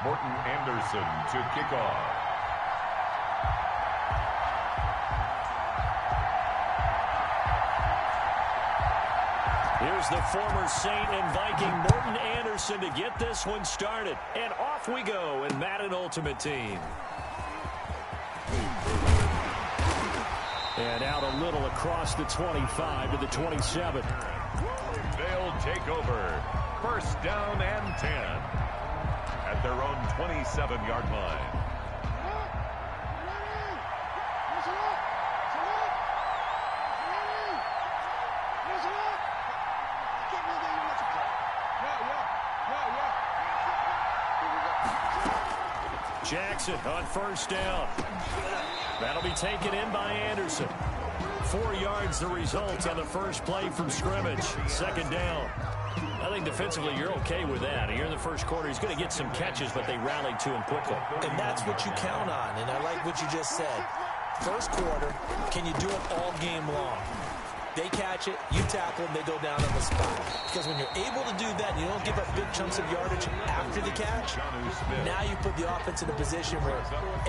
Morton Anderson to kick off. Here's the former Saint and Viking Morton Anderson to get this one started. And off we go in Madden Ultimate Team. And out a little across the 25 to the 27. They'll take over. First down and 10 at their own 27-yard line. Jackson on first down. That'll be taken in by Anderson. 4 yards the result on the first play from scrimmage. Second down. I think defensively you're okay with that. Here in the first quarter, he's going to get some catches, but they rallied to him quickly. And that's what you count on, and I like what you just said. First quarter, can you do it all game long? They catch it, you tackle them, they go down on the spot. Because when you're able to do that and you don't give up big chunks of yardage after the catch, now you put the offense in a position where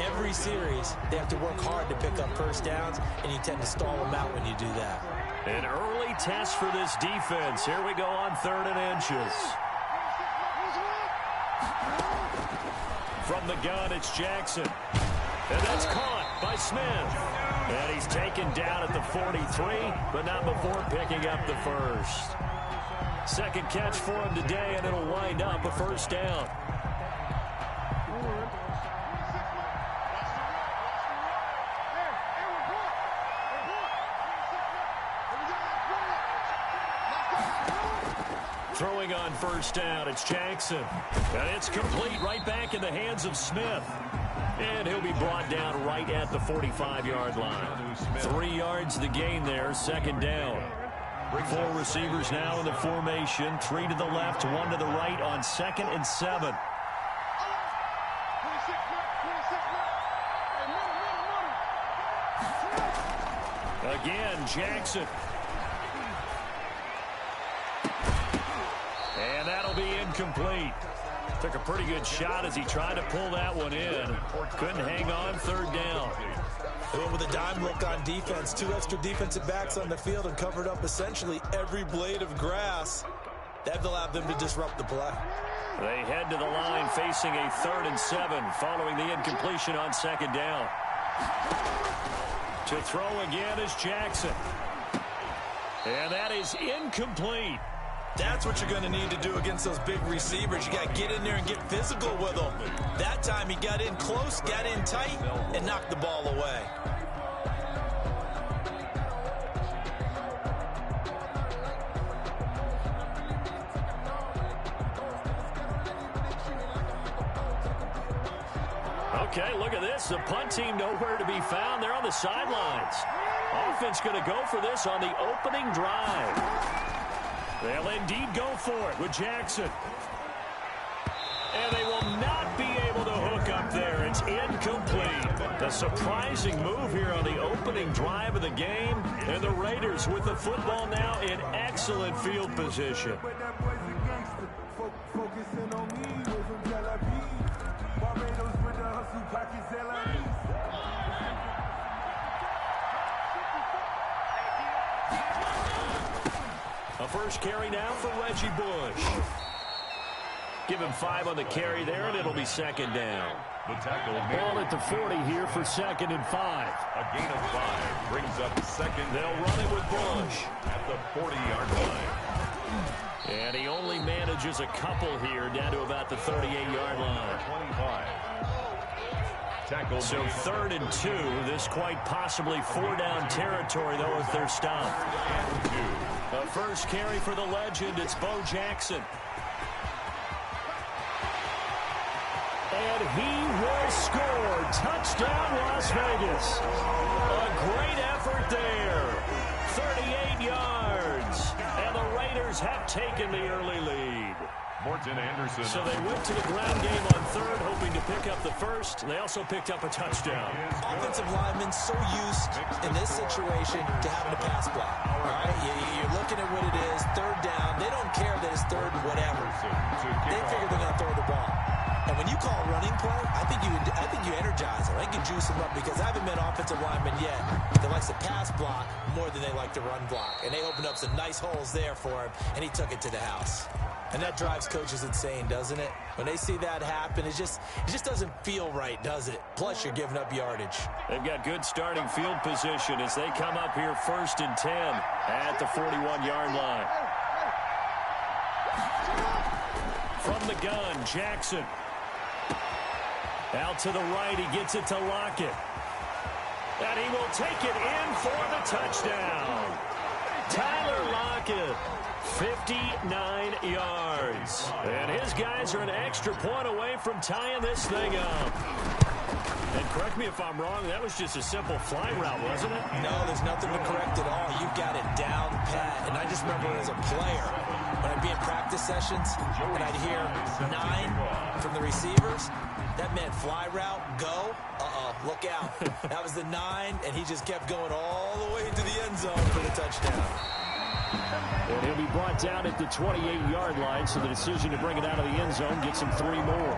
every series they have to work hard to pick up first downs, and you tend to stall them out when you do that. An early test for this defense. Here we go on 3rd and inches. From the gun, it's Jackson. And that's caught by Smith. And he's taken down at the 43, but not before picking up the first. Second catch for him today, and it'll wind up a first down. Throwing on first down, it's Jackson. And it's complete right back in the hands of Smith. And he'll be brought down right at the 45-yard line. 3 yards the gain there, second down. 4 receivers now in the formation. 3 to the left, 1 to the right on 2nd and 7. Again, Jackson. And that'll be incomplete. Took a pretty good shot as he tried to pull that one in. Couldn't hang on, 3rd down. With a dime look on defense, 2 extra defensive backs on the field and covered up essentially every blade of grass. That allowed them to disrupt the play. They head to the line facing a 3rd and 7 following the incompletion on 2nd down. To throw again is Jackson. And that is incomplete. That's what you're going to need to do against those big receivers. You got to get in there and get physical with them. That time he got in close, got in tight, and knocked the ball away. Okay, look at this. The punt team nowhere to be found. They're on the sidelines. Offense going to go for this on the opening drive. They'll indeed go for it with Jackson. And they will not be able to hook up there. It's incomplete. A surprising move here on the opening drive of the game. And the Raiders with the football now in excellent field position. A first carry now for Reggie Bush. Give him 5 on the carry there, and it'll be 2nd down. The tackle Ball at the 40 here for 2nd and 5. A gain of 5 brings up 2nd. They'll run it with Bush at the 40-yard line. And he only manages a couple here down to about the 38-yard line. 25. Tackle so 3rd and 2. This quite possibly 4-down territory, though, if they're stopped. And 2. A first carry for the legend. It's Bo Jackson. And he will score. Touchdown, Las Vegas. A great effort there. 38 yards. And the Raiders have taken the early lead. Morton Anderson. So they went to the ground game on 3rd, hoping to pick up the first. They also picked up a touchdown. Offensive linemen so used in this situation to having a pass block. All right, you're looking at what it is, 3rd down. They don't care that it's 3rd and whatever. They figure they're going to throw the ball. And when you call running play, I think you energize them. I think you juice them up because I haven't met offensive linemen yet that likes to pass block more than they like to run block. And they opened up some nice holes there for him, and he took it to the house. And that drives coaches insane, doesn't it? When they see that happen, it just doesn't feel right, does it? Plus, you're giving up yardage. They've got good starting field position as they come up here 1st and 10 at the 41-yard line. From the gun, Jackson. Out to the right, he gets it to Lockett. And he will take it in for the touchdown. Tyler Lockett, 59 yards. And his guys are an extra point away from tying this thing up. And correct me if I'm wrong, that was just a simple fly route, wasn't it? No, there's nothing to correct at all. You've got it down pat. And I just remember as a player, when I'd be in practice sessions, and I'd hear 9 from the receivers, that meant fly route, go, look out. That was the 9, and he just kept going all the way into the end zone for the touchdown. And he'll be brought down at the 28-yard line, so the decision to bring it out of the end zone gets him 3 more.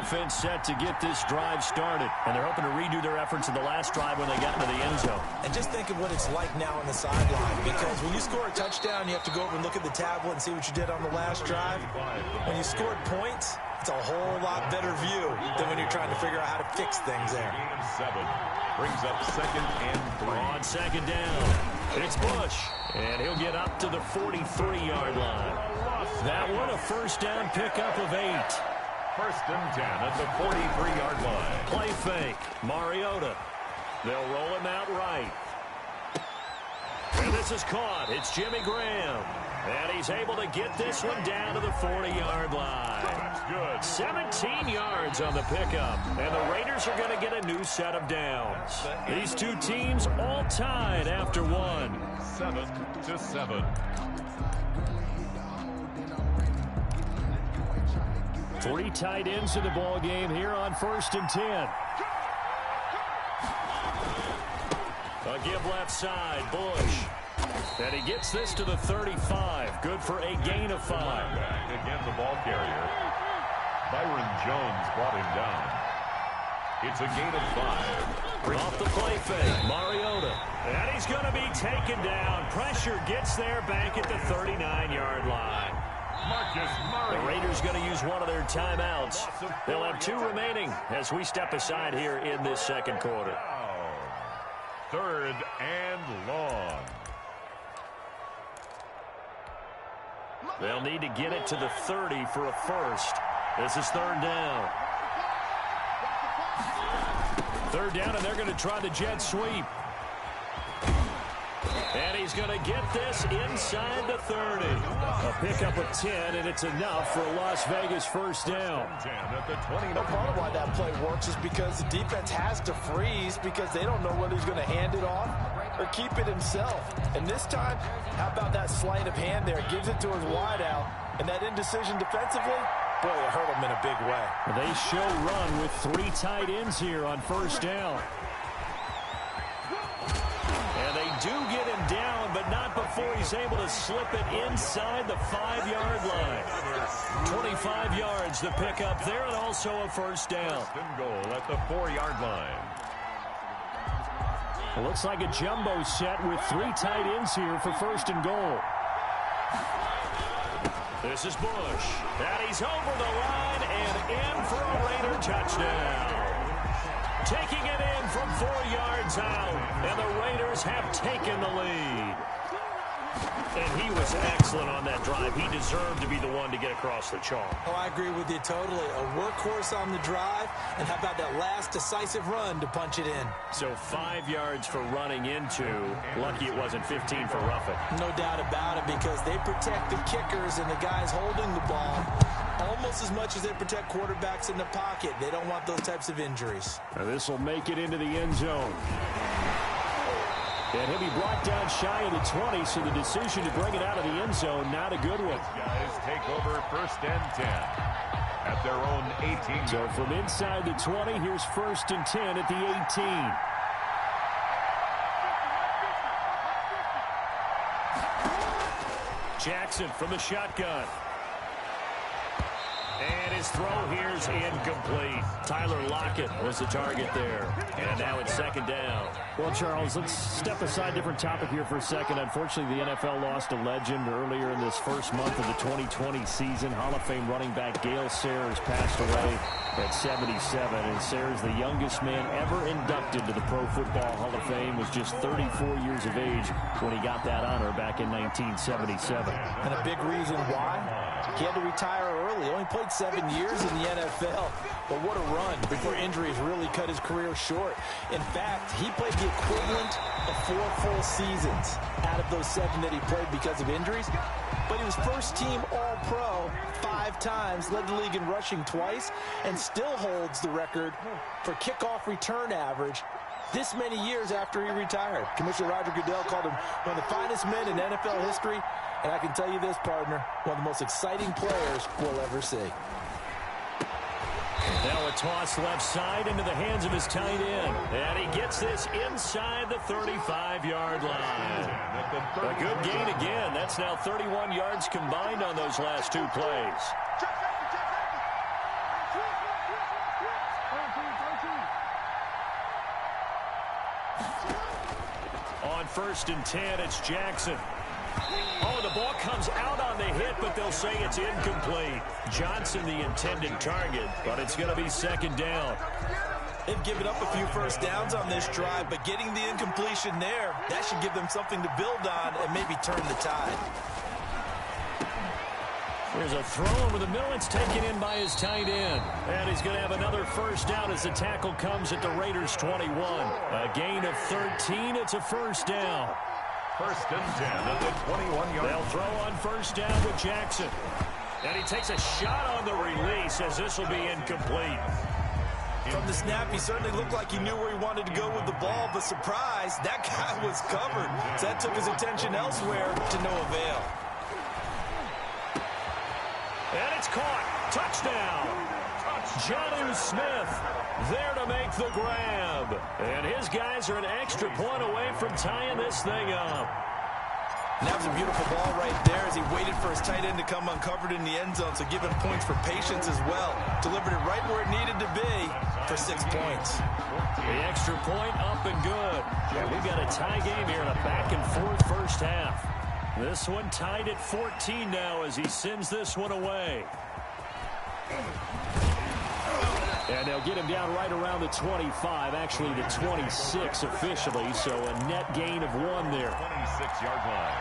Offense set to get this drive started, and they're hoping to redo their efforts in the last drive when they got into the end zone. And just think of what it's like now on the sideline, because when you score a touchdown, you have to go over and look at the tablet and see what you did on the last drive. When you scored points, it's a whole lot better view than when you're trying to figure out how to fix things there. 7 brings up 2nd and 3. On 2nd down, it's Bush, and he'll get up to the 43-yard line. That one a first down pickup of 8. 1st and 10 at the 43-yard line. Play fake. Mariota. They'll roll him out right. And this is caught. It's Jimmy Graham. And he's able to get this one down to the 40-yard line. That's good. 17 yards on the pickup. And the Raiders are going to get a new set of downs. These two teams all tied after one. 7-7. 3 tight ends in the ball game here on 1st and 10. A give left side, Bush. And he gets this to the 35. Good for a gain of 5. Again, the ball carrier. Byron Jones brought him down. It's a gain of 5. Off the play fake, Mariota. And he's going to be taken down. Pressure gets there back at the 39-yard line. The Raiders going to use one of their timeouts. They'll have 2 remaining as we step aside here in this 2nd quarter. 3rd and long. They'll need to get it to the 30 for a first. This is 3rd down. 3rd down, and they're going to try the jet sweep. And he's going to get this inside the 30. A pickup of 10, and it's enough for a Las Vegas first down. Part of why that play works is because the defense has to freeze because they don't know whether he's going to hand it off or keep it himself. And this time, how about that sleight of hand there? Gives it to his wideout, and that indecision defensively, boy, it hurt him in a big way. They show run with 3 tight ends here on 1st down. And they do get him down, but not before he's able to slip it inside the 5-yard line. 25 yards the pickup there, and also a first down. Goal at the 4-yard line. It looks like a jumbo set with 3 tight ends here for 1st and goal. This is Bush. And he's over the line and in for a Raider touchdown. Taking it in from 4 yards out, and the Raiders have taken the lead. And he was excellent on that drive. He deserved to be the one to get across the chalk. Oh, I agree with you totally. A workhorse on the drive, and how about that last decisive run to punch it in? So 5 yards for running into. Lucky it wasn't 15 for roughing. No doubt about it, because they protect the kickers and the guys holding the ball almost as much as they protect quarterbacks in the pocket. They don't want those types of injuries. Now this will make it into the end zone. And he'll be brought down shy of the 20, so the decision to bring it out of the end zone, not a good one. Guys take over 1st and 10 at their own 18. So from inside the 20, here's 1st and 10 at the 18. Jackson from the shotgun. And his throw here's incomplete. Tyler Lockett was the target there. And now it's second down. Well, Charles, let's step aside, different topic here for a second. Unfortunately, the NFL lost a legend earlier in this first month of the 2020 season. Hall of Fame running back Gale Sayers passed away at 77. And Sayers, the youngest man ever inducted to the Pro Football Hall of Fame, was just 34 years of age when he got that honor back in 1977. And a big reason why? He had to retire early. He only played 7 years in the NFL. But what a run before injuries really cut his career short. In fact, he played the equivalent of 4 full seasons out of those 7 that he played because of injuries. But he was first-team All-Pro 5 times, led the league in rushing twice, and still holds the record for kickoff return average this many years after he retired. Commissioner Roger Goodell called him one of the finest men in NFL history. And I can tell you this, partner, one of the most exciting players we'll ever see. Now a toss left side into the hands of his tight end. And he gets this inside the 35-yard line. A good gain again. That's now 31 yards combined on those last 2 plays. On 1st and 10, it's Jackson. Oh, the ball comes out on the hit, but they'll say it's incomplete. Johnson, the intended target, but it's going to be second down. They've given up a few first downs on this drive, but getting the incompletion there, that should give them something to build on and maybe turn the tide. There's a throw over the middle. It's taken in by his tight end. And he's going to have another first down as the tackle comes at the Raiders' 21. A gain of 13. It's a first down. 1st and 10 at the 21-yard. They'll throw on first down with Jackson. And he takes a shot on the release as this will be incomplete. From the snap, he certainly looked like he knew where he wanted to go with the ball, but surprise, that guy was covered. So that took his attention elsewhere to no avail. And it's caught. Touchdown. Jonnu Smith there to make the grab. And his guys are an extra point away from tying this thing up. And that was a beautiful ball right there as he waited for his tight end to come uncovered in the end zone, so giving points for patience as well. Delivered it right where it needed to be for 6 points. The extra point up and good. And we've got a tie game here in a back-and-forth first half. This one tied at 14 now as he sends this one away. And they'll get him down right around the 25, actually the 26 officially, so a net gain of 1 there. 26-yard line.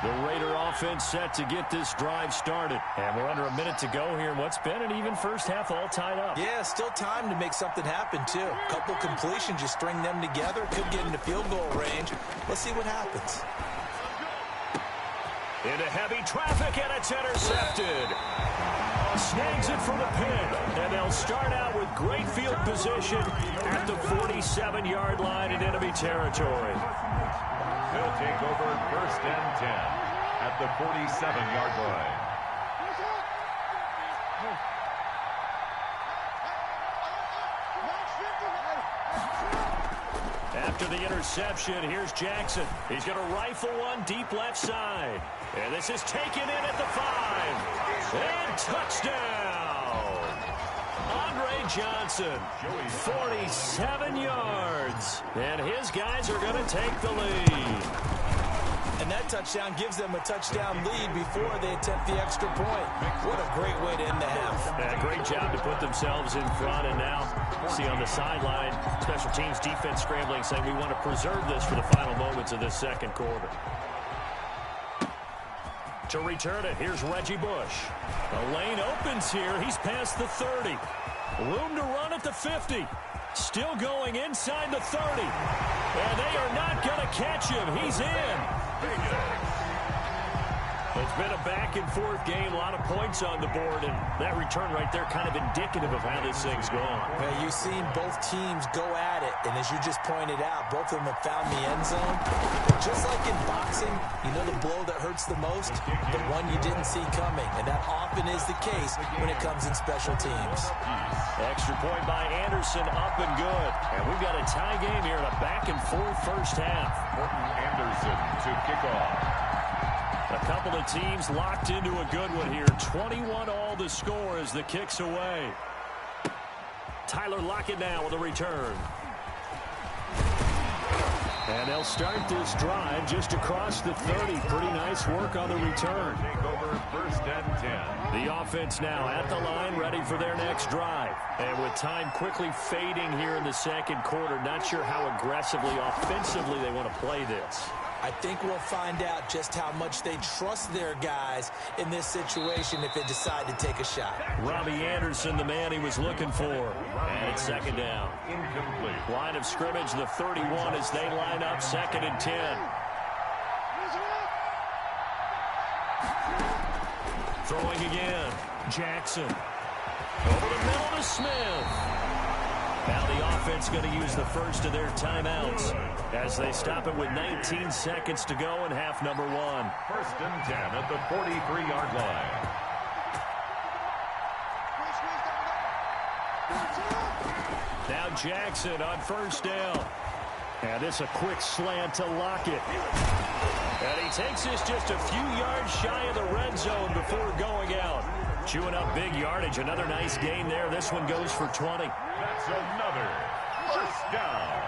The Raider offense set to get this drive started. And we're under a minute to go here in what's been an even first half, all tied up. Yeah, still time to make something happen, too. A couple completions, you string them together, could get into field goal range. Let's see what happens. Into heavy traffic, and it's intercepted. Snags it from the pin, and they'll start out with great field position at the 47-yard line in enemy territory. They'll take over 1st and 10 at the 47-yard line. After the interception, here's Jackson. He's going to rifle one deep left side. And this is taken in at the 5. And touchdown! Andre Johnson, 47 yards. And his guys are going to take the lead. And that touchdown gives them a touchdown lead before they attempt the extra point. What a great way to end the half. Yeah, great job to put themselves in front. And now, see on the sideline, special teams defense scrambling, saying we want to preserve this for the final moments of this second quarter. To return it, here's Reggie Bush. The lane opens here. He's past the 30. Room to run at the 50. Still going inside the 30. And they are not going to catch him. He's in. It's been a back-and-forth game, a lot of points on the board, and that return right there kind of indicative of how this thing's going. Well, you've seen both teams go at it, and as you just pointed out, both of them have found the end zone. But just like in boxing, you know the blow that hurts the most? The one you didn't see coming, and that often is the case when it comes in special teams. Extra point by Anderson, up and good. And we've got a tie game here in a back-and-forth first half. Morton Anderson to kick off. A couple of teams locked into a good one here. 21-all the score as the kick's away. Tyler Lockett now with a return. And they'll start this drive just across the 30. Pretty nice work on the return. Take over first and 10. The offense now at the line, ready for their next drive. And with time quickly fading here in the second quarter, not sure how aggressively, offensively they want to play this. I think we'll find out just how much they trust their guys in this situation if they decide to take a shot. Robbie Anderson, the man he was looking for. And it's second down. Incomplete. Line of scrimmage, the 31 as they line up, second and 10. Throwing again. Jackson. Over the middle to Smith. Now the offense going to use the first of their timeouts as they stop it with 19 seconds to go in half number 1. First and 10 at the 43-yard line. Now Jackson on first down. And this a quick slant to Lockett. And he takes this just a few yards shy of the red zone before going out. Chewing up big yardage. Another nice gain there. This one goes for 20. That's another first down.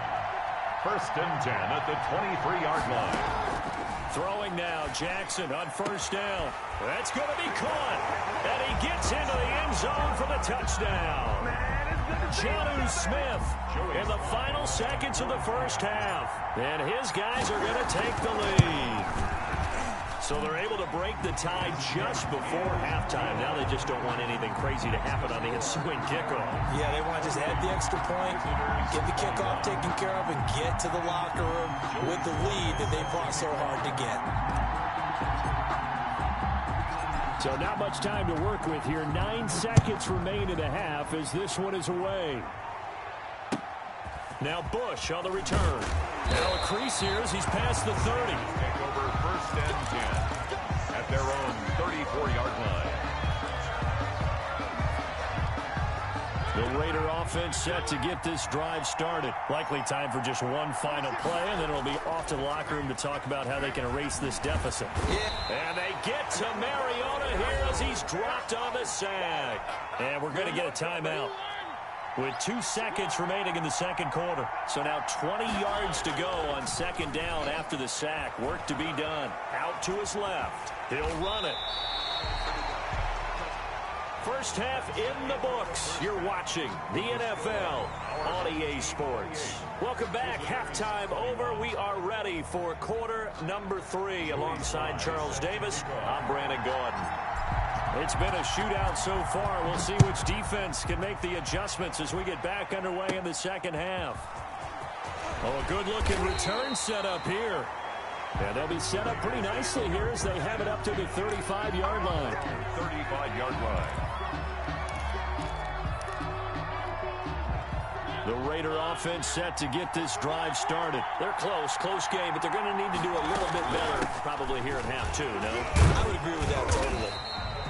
First and 10 at the 23-yard line. Throwing now, Jackson on first down. That's going to be caught. And he gets into the end zone for the touchdown. Jonnu Smith in the final seconds of the first half. And his guys are going to take the lead. So they're able to break the tie just before halftime. Now they just don't want anything crazy to happen on the ensuing kickoff. Yeah, they want to just add the extra point, get the kickoff taken care of, and get to the locker room with the lead that they fought so hard to get. So not much time to work with here. 9 seconds remain in the half as this one is away. Now Bush on the return. Now a crease here as he's past the 30. Take over first and 10 at their own 34-yard line. The Raider offense set to get this drive started. Likely time for just one final play, and then it'll be off to the locker room to talk about how they can erase this deficit. Yeah. And they get to Mariota here as he's dropped on the sack. And we're going to get a timeout with 2 seconds remaining in the second quarter. So now 20 yards to go on second down after the sack. Work to be done. Out to his left. He'll run it. First half in the books. You're watching the NFL on EA Sports. Welcome back. Halftime over. We are ready for quarter number 3. Alongside Charles Davis, I'm Brandon Gordon. It's been a shootout so far. We'll see which defense can make the adjustments as we get back underway in the second half. Oh, a good-looking return set up here. And they'll be set up pretty nicely here as they have it up to the 35-yard line. 35-yard line. The Raider offense set to get this drive started. They're close game, but they're going to need to do a little bit better probably here in half 2, no? I would agree with that totally.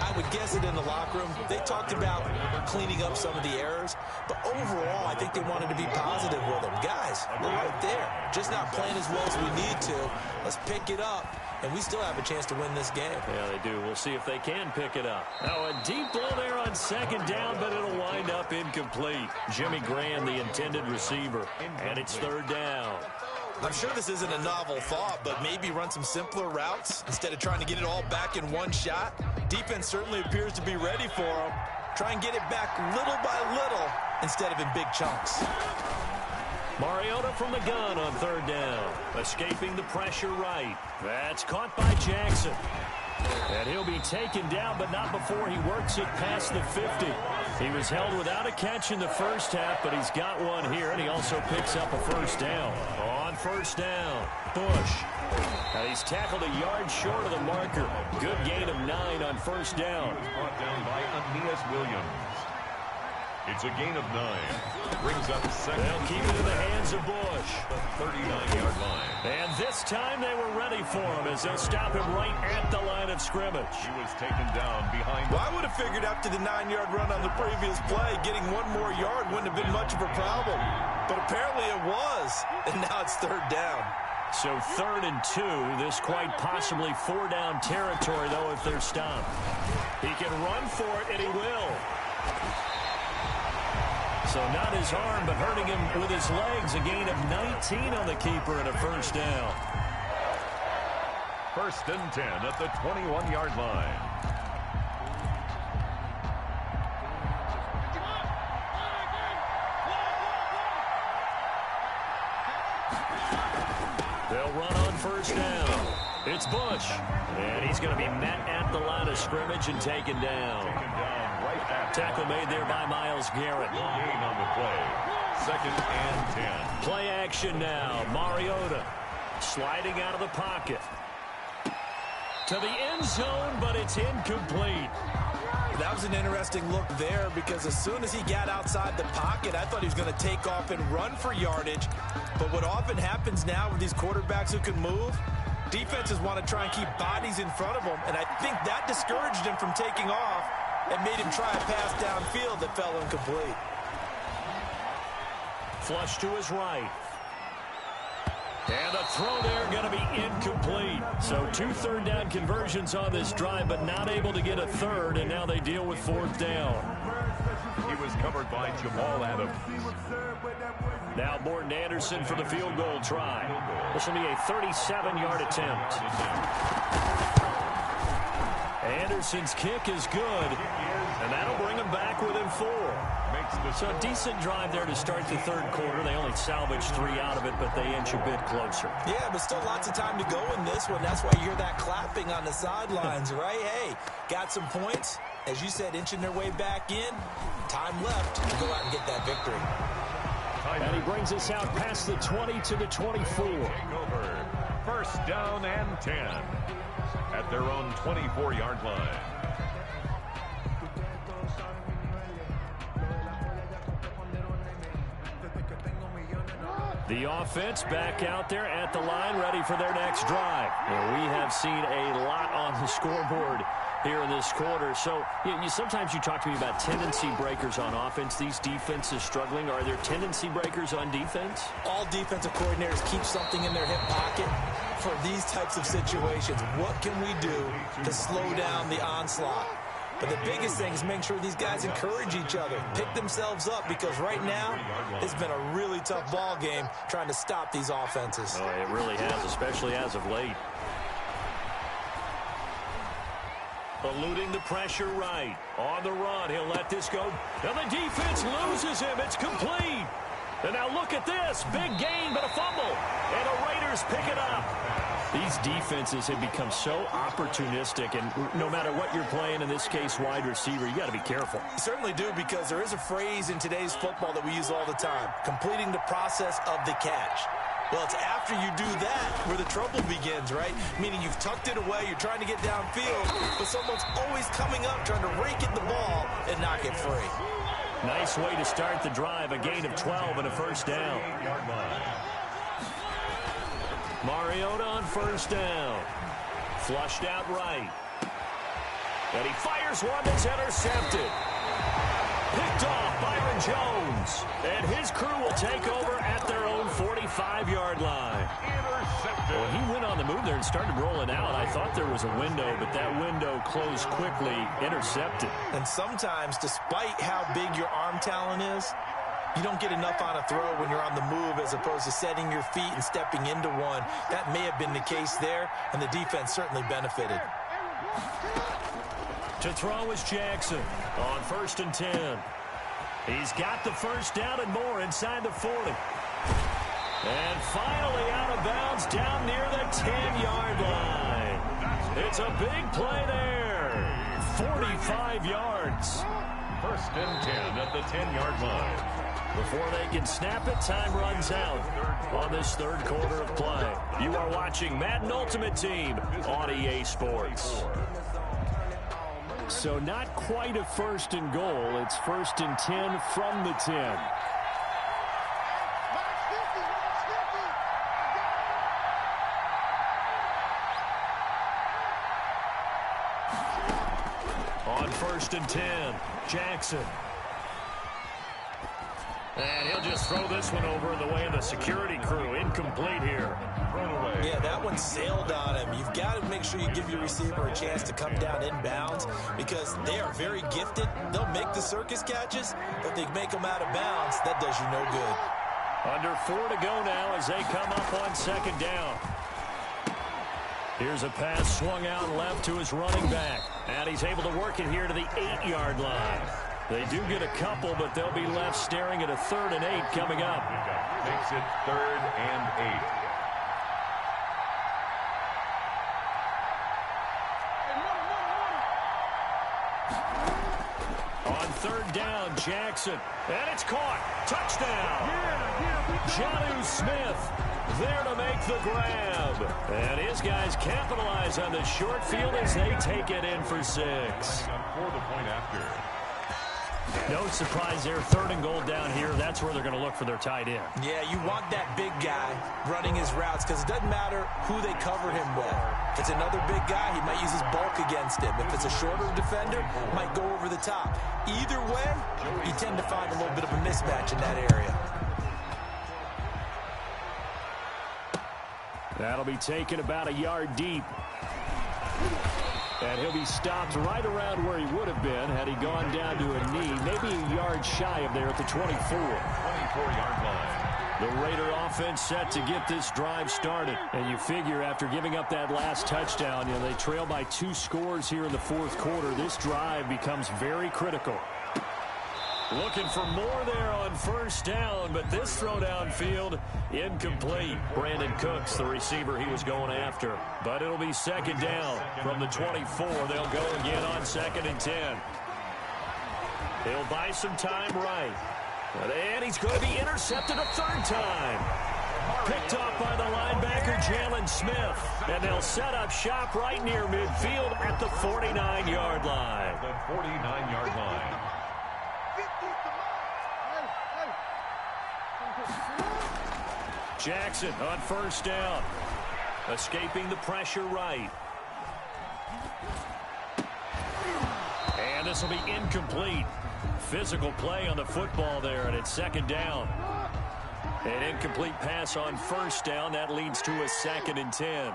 I would guess it in the locker room. They talked about cleaning up some of the errors, but overall, I think they wanted to be positive with them. Guys, we're right there. Just not playing as well as we need to. Let's pick it up, and we still have a chance to win this game. Yeah, they do. We'll see if they can pick it up. Now, a deep ball there on second down, but it'll wind up incomplete. Jimmy Graham, the intended receiver, and it's third down. I'm sure this isn't a novel thought, but maybe run some simpler routes instead of trying to get it all back in one shot. Defense certainly appears to be ready for them. Try and get it back little by little instead of in big chunks. Mariota from the gun on third down. Escaping the pressure right. That's caught by Jackson. And he'll be taken down, but not before he works it past the 50. He was held without a catch in the first half, but he's got one here, and he also picks up a first down. On first down, Bush. Now he's tackled a yard short of the marker. Good gain of 9 on first down. Brought down by Aeneas Williams. It's a gain of 9. Brings up second. They'll keep it in the hands of Bush. The 39-yard line. And this time they were ready for him as they'll stop him right at the line of scrimmage. He was taken down behind. Well, I would have figured after the 9-yard run on the previous play, getting one more yard wouldn't have been much of a problem. But apparently it was, and now it's third down. So 3rd and 2. This quite possibly 4-down territory, though, if they're stopped. He can run for it, and he will. So not his arm, but hurting him with his legs. A gain of 19 on the keeper and a 1st down. 1st and 10 at the 21-yard line. They'll run on 1st down. It's Bush. And he's going to be met at the line of scrimmage and taken down. Tackle made there by Myles Garrett. Gain on the play. 2nd and 10. Play action now. Mariota sliding out of the pocket. To the end zone, but it's incomplete. That was an interesting look there because as soon as he got outside the pocket, I thought he was going to take off and run for yardage. But what often happens now with these quarterbacks who can move, defenses want to try and keep bodies in front of them, and I think that discouraged him from taking off and made him try a pass downfield that fell incomplete. Flush to his right. And a throw there going to be incomplete. So 2 third-down conversions on this drive, but not able to get a 3rd, and now they deal with 4th down. He was covered by Jamal Adams. Now Morton Anderson for the field goal try. This will be a 37-yard attempt. Anderson's kick is good, and that'll bring him back within 4. So a decent drive there to start the 3rd quarter. They only salvaged 3 out of it, but they inch a bit closer. Yeah, but still lots of time to go in this one. That's why you hear that clapping on the sidelines, right? Hey, got some points. As you said, inching their way back in. Time left to go out and get that victory. And he brings us out past the 20 to the 24. Over. 1st down and 10 at their own 24-yard line. The offense back out there at the line, ready for their next drive. And we have seen a lot on the scoreboard here in this quarter. So sometimes you talk to me about tendency breakers on offense. These defenses struggling. Are there tendency breakers on defense? All defensive coordinators keep something in their hip pocket for these types of situations. What can we do to slow down the onslaught? But the biggest thing is making sure these guys encourage each other, pick themselves up, because right now it's been a really tough ball game trying to stop these offenses. Oh, it really has, especially as of late. Eluding the pressure right. On the run, he'll let this go. Now the defense loses him. It's complete. And now look at this. Big gain, but a fumble. And the Raiders pick it up. These defenses have become so opportunistic, and no matter what you're playing, in this case, wide receiver, you got to be careful. You certainly do, because there is a phrase in today's football that we use all the time, completing the process of the catch. Well, it's after you do that where the trouble begins, right? Meaning you've tucked it away, you're trying to get downfield, but someone's always coming up, trying to rake at the ball and knock it free. Nice way to start the drive, a gain of 12 and a 1st down. Mariota on 1st down. Flushed out right. And he fires one that's intercepted. Picked off Byron Jones. And his crew will take over at their own 45-yard line. Well, he went on the move there and started rolling out. I thought there was a window, but that window closed quickly, intercepted. And sometimes, despite how big your arm talent is, you don't get enough on a throw when you're on the move as opposed to setting your feet and stepping into one. That may have been the case there, and the defense certainly benefited. To throw is Jackson on 1st and 10. He's got the 1st down and more inside the 40. And finally out of bounds down near the 10-yard line. It's a big play there. 45 yards. 1st and 10 at the 10-yard line. Before they can snap it, time runs out on this 3rd quarter of play. You are watching Madden Ultimate Team on EA Sports. So not quite a 1st and goal. It's 1st and 10 from the 10. On 1st and 10, Jackson. And he'll just throw this one over in the way of the security crew. Incomplete here. Thrown away. Yeah, that one sailed on him. You've got to make sure you give your receiver a chance to come down inbounds because they are very gifted. They'll make the circus catches, but they make them out of bounds. That does you no good. Under 4 to go now as they come up on second down. Here's a pass swung out left to his running back. And he's able to work it here to the 8-yard line. They do get a couple, but they'll be left staring at a 3rd and 8 coming up. Makes it 3rd and 8. On 3rd down, Jackson. And it's caught. Touchdown. Jonnu Smith there to make the grab. And his guys capitalize on the short field as they take it in for 6. For the point after. No surprise there. 3rd and goal down here. That's where they're going to look for their tight end. Yeah, you want that big guy running his routes because it doesn't matter who they cover him with. If it's another big guy, he might use his bulk against him. If it's a shorter defender, he might go over the top. Either way, you tend to find a little bit of a mismatch in that area. That'll be taken about a yard deep. And he'll be stopped right around where he would have been had he gone down to a knee, maybe a yard shy of there at the 24. 24-yard line. The Raider offense set to get this drive started. And you figure after giving up that last touchdown, they trail by 2 scores here in the 4th quarter. This drive becomes very critical. Looking for more there on 1st down, but this throw downfield, incomplete. Brandon Cooks, the receiver he was going after. But it'll be 2nd down from the 24. They'll go again on 2nd and 10. He'll buy some time right. And he's going to be intercepted a 3rd time. Picked off by the linebacker, Jalen Smith. And they'll set up shop right near midfield at the 49-yard line. The 49-yard line. Jackson on 1st down. Escaping the pressure right. And this will be incomplete. Physical play on the football there, and it's 2nd down. An incomplete pass on 1st down. That leads to a 2nd and 10.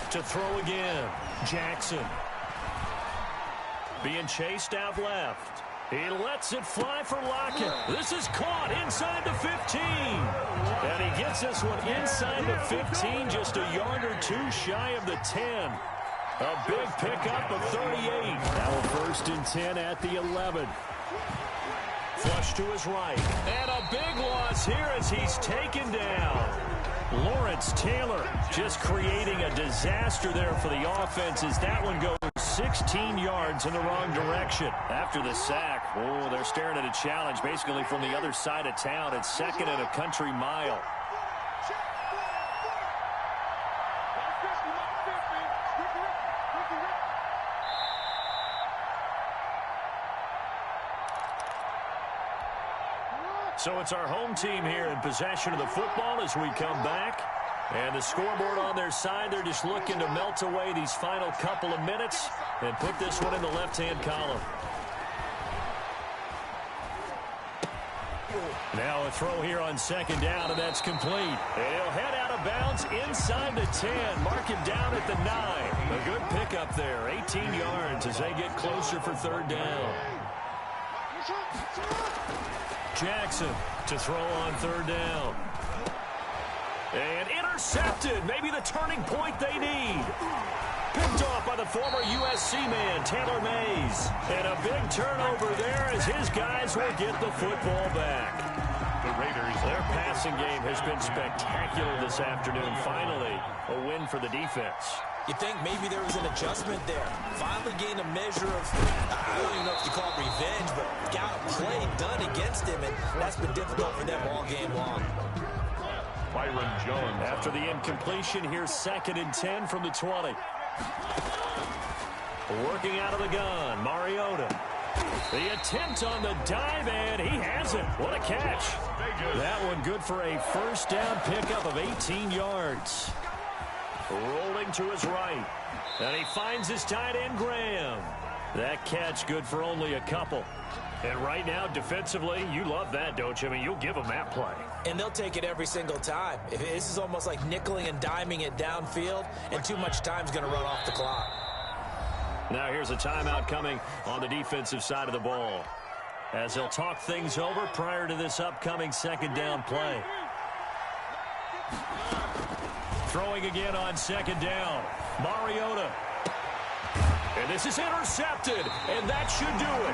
To throw again. Jackson. Being chased out left. He lets it fly for Lockett. This is caught inside the 15. And he gets this one inside the 15, just a yard or 2 shy of the 10. A big pickup of 38. Now a 1st and 10 at the 11. Flush to his right. And a big loss here as he's taken down. Lawrence Taylor just creating a disaster there for the offense as that one goes 16 yards in the wrong direction. After the sack, they're staring at a challenge basically from the other side of town. It's 2nd and a country mile. So it's our home team here in possession of the football as we come back. And the scoreboard on their side, they're just looking to melt away these final couple of minutes and put this one in the left-hand column. Now a throw here on 2nd down, and that's complete. And he'll head out of bounds inside the 10. Mark him down at the 9. A good pickup there, 18 yards as they get closer for 3rd down. Jackson to throw on 3rd down. And intercepted. Maybe the turning point they need. Picked off by the former USC man, Taylor Mays. And a big turnover there as his guys will get the football back. The Raiders, their passing game has been spectacular this afternoon. Finally, a win for the defense. You think maybe there was an adjustment there. Finally gained a measure of, I don't even know if you call it revenge, but got a play done against him, and that's been difficult for them all game long. Byron Jones. After the incompletion, here's 2nd and 10 from the 20. Working out of the gun, Mariota. The attempt on the dive, and he has it. What a catch. That one good for a 1st down pickup of 18 yards. Rolling to his right. And he finds his tight end, Graham. That catch good for only a couple. And right now, defensively, you love that, don't you? I mean, you'll give them that play. And they'll take it every single time. This is almost like nickeling and diming it downfield, and too much time's going to run off the clock. Now here's a timeout coming on the defensive side of the ball, as they'll talk things over prior to this upcoming second down play. Throwing again on second down. Mariota. And this is intercepted, and that should do it.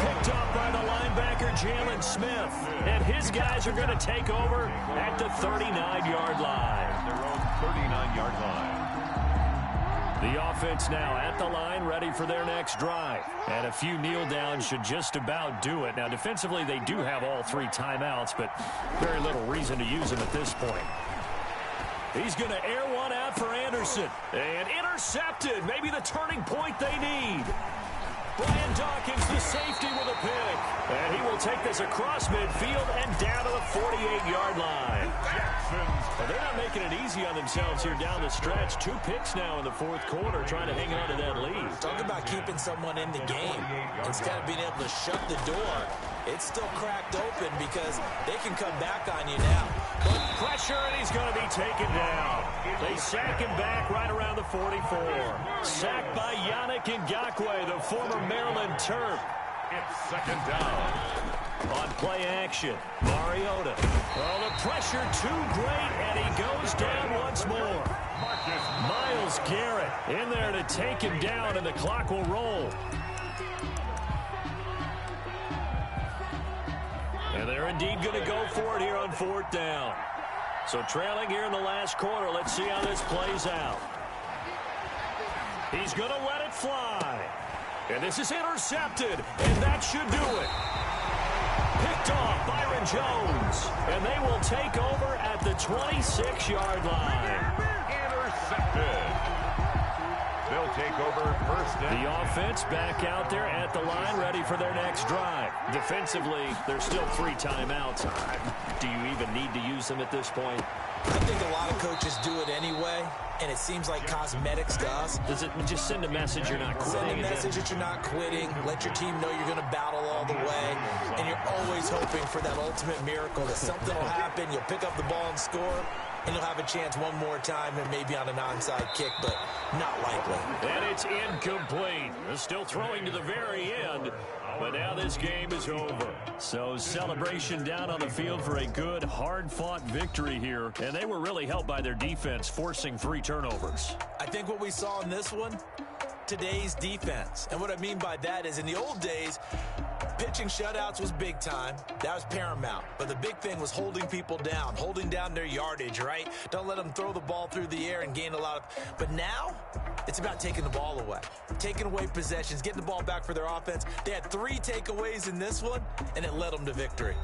Picked up by the linebacker, Jalen Smith. And his guys are going to take over at the 39-yard line. Their own 39-yard line. The offense now at the line, ready for their next drive. And a few kneel downs should just about do it. Now, defensively, they do have all three timeouts, but very little reason to use them at this point. He's going to air one out for Anderson. And intercepted. Maybe the turning point they need. Brian Dawkins, the safety, with a pick. And he will take this across midfield and down to the 48-yard line. Well, they're not making it easy on themselves here down the stretch. 2 picks now in the fourth quarter, trying to hang on to that lead. Talk about keeping someone in the game. Instead of being able to shut the door, it's still cracked open because they can come back on you now. But pressure, and he's going to be taken down. They sack him back right around the 44. Sacked by Yannick Ngakoue, the former Maryland Terp. It's second down. On play action, Mariota. Oh, the pressure too great, and he goes down once more. Myles Garrett in there to take him down, and the clock will roll. And they're indeed going to go for it here on fourth down. So trailing here in the last quarter, let's see how this plays out. He's going to let it fly. And this is intercepted, and that should do it. Picked off Byron Jones, and they will take over at the 26-yard line. Intercepted. They'll take over first down. The offense back out there at the line, ready for their next drive. Defensively, there's still 3 timeouts. Do you even need to use them at this point? I think a lot of coaches do it anyway, and it seems like cosmetics to us. Does it just send a message you're not quitting? Send a message that you're not quitting. Let your team know you're going to battle all the way. And you're always hoping for that ultimate miracle, that something will happen, you'll pick up the ball and score, and you'll have a chance one more time and maybe on an onside kick, but not likely. And it's incomplete. They're still throwing to the very end. But now this game is over. So celebration down on the field for a good, hard-fought victory here. And they were really helped by their defense, forcing 3 turnovers. I think what we saw in this one, today's defense. And what I mean by that is in the old days, pitching shutouts was big time. That was paramount. But the big thing was holding people down, holding down their yardage, right? Don't let them throw the ball through the air and gain a lot of... But now, it's about taking the ball away. Taking away possessions, getting the ball back for their offense. They had 3 takeaways in this one, and it led them to victory.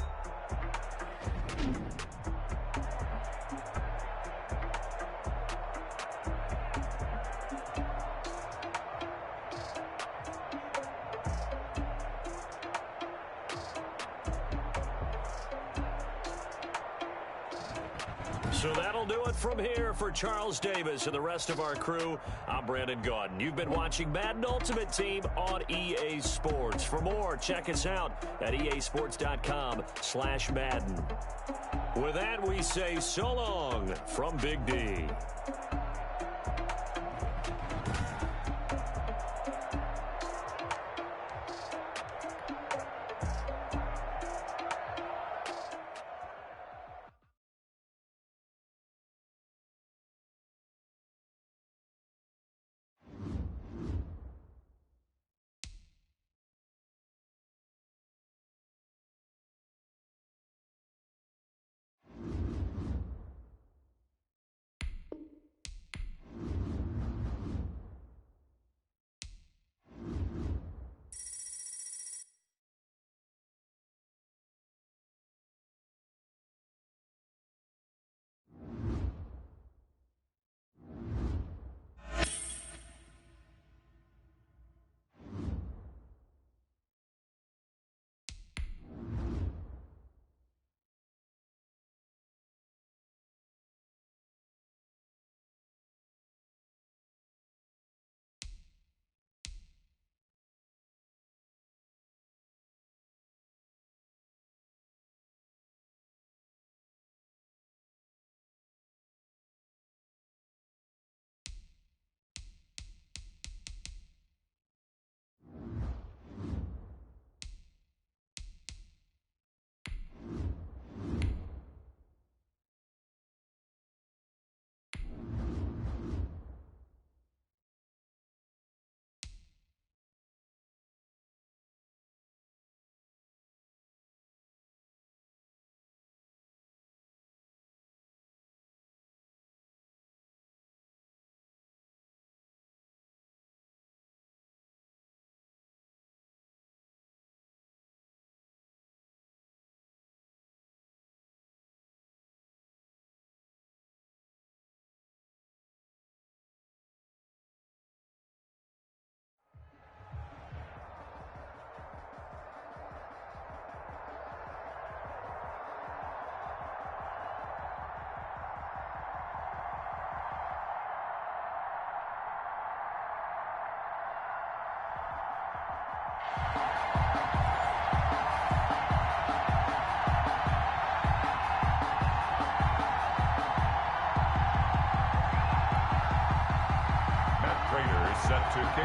So that'll do it from here for Charles Davis and the rest of our crew. I'm Brandon Gaudin. You've been watching Madden Ultimate Team on EA Sports. For more, check us out at easports.com/Madden. With that, we say so long from Big D.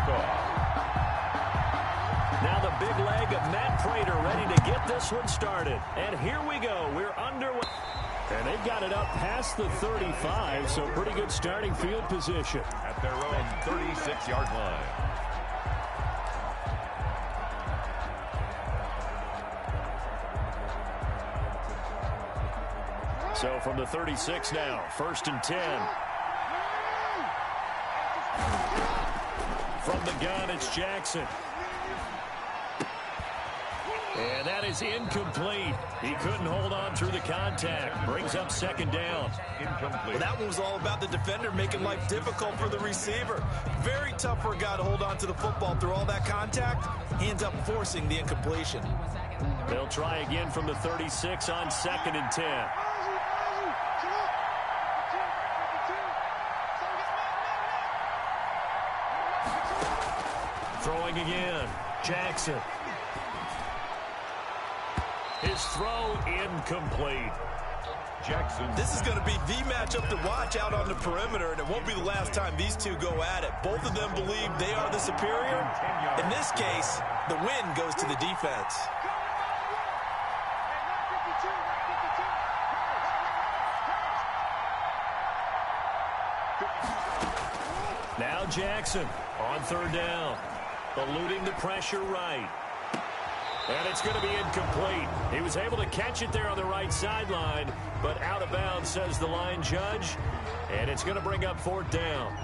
kickoff. Now the big leg of Matt Prater ready to get this one started. And here we go. We're underway. And they've got it up past the 35, so pretty good starting field position. At their own 36-yard line. So from the 36 now, 1st and 10. From the gun, it's Jackson. And that is incomplete. He couldn't hold on through the contact. Brings up 2nd down. Incomplete. Well, that one was all about the defender making life difficult for the receiver. Very tough for a guy to hold on to the football through all that contact. He ends up forcing the incompletion. They'll try again from the 36 on 2nd and 10. Throwing again. Jackson. His throw incomplete. Jackson. This is going to be the matchup to watch out on the perimeter, and it won't be the last time these two go at it. Both of them believe they are the superior. In this case, the win goes to the defense. Now Jackson on 3rd down. Eluding the pressure right. And it's going to be incomplete. He was able to catch it there on the right sideline, but out of bounds, says the line judge. And it's going to bring up 4th down.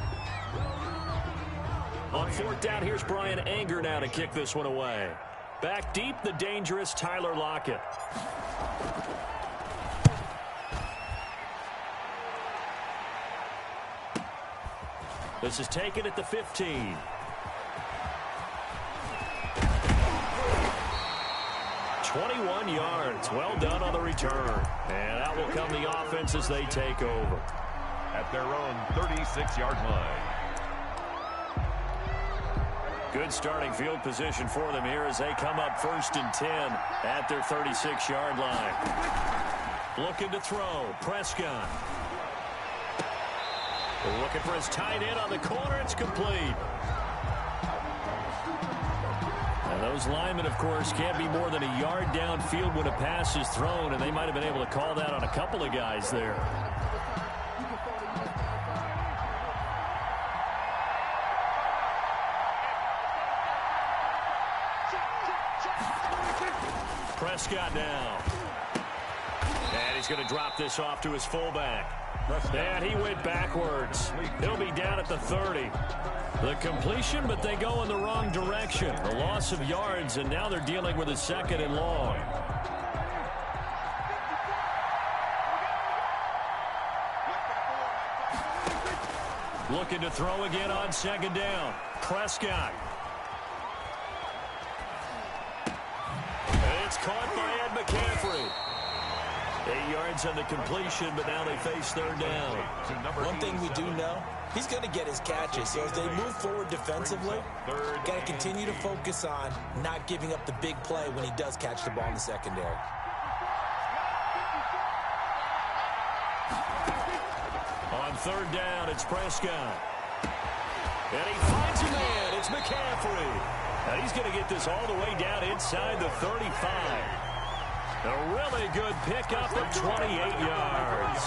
On 4th down, here's Brian Anger now to kick this one away. Back deep, the dangerous Tyler Lockett. This is taken at the 15. $21 yards. Well done on the return. And out will come the offense as they take over. At their own 36-yard line. Good starting field position for them here as they come up 1st and 10 at their 36-yard line. Looking to throw. Prescott. Looking for his tight end on the corner. It's complete. And those linemen, of course, can't be more than a yard downfield when a pass is thrown, and they might have been able to call that on a couple of guys there. Prescott now. And he's going to drop this off to his fullback. And he went backwards. He'll be down at the 30. The completion, but they go in the wrong direction. The loss of yards, and now they're dealing with a 2nd and long. Looking to throw again on 2nd down. Prescott. And it's caught by Ed McCaffrey. 8 yards on the completion, but now they face 3rd down. One thing we do know, he's going to get his catches. So as they move forward defensively, got to continue to focus on not giving up the big play when he does catch the ball in the secondary. On 3rd down, it's Prescott. And he finds a man. It's McCaffrey. And he's going to get this all the way down inside the 35. A really good pickup of 28 yards.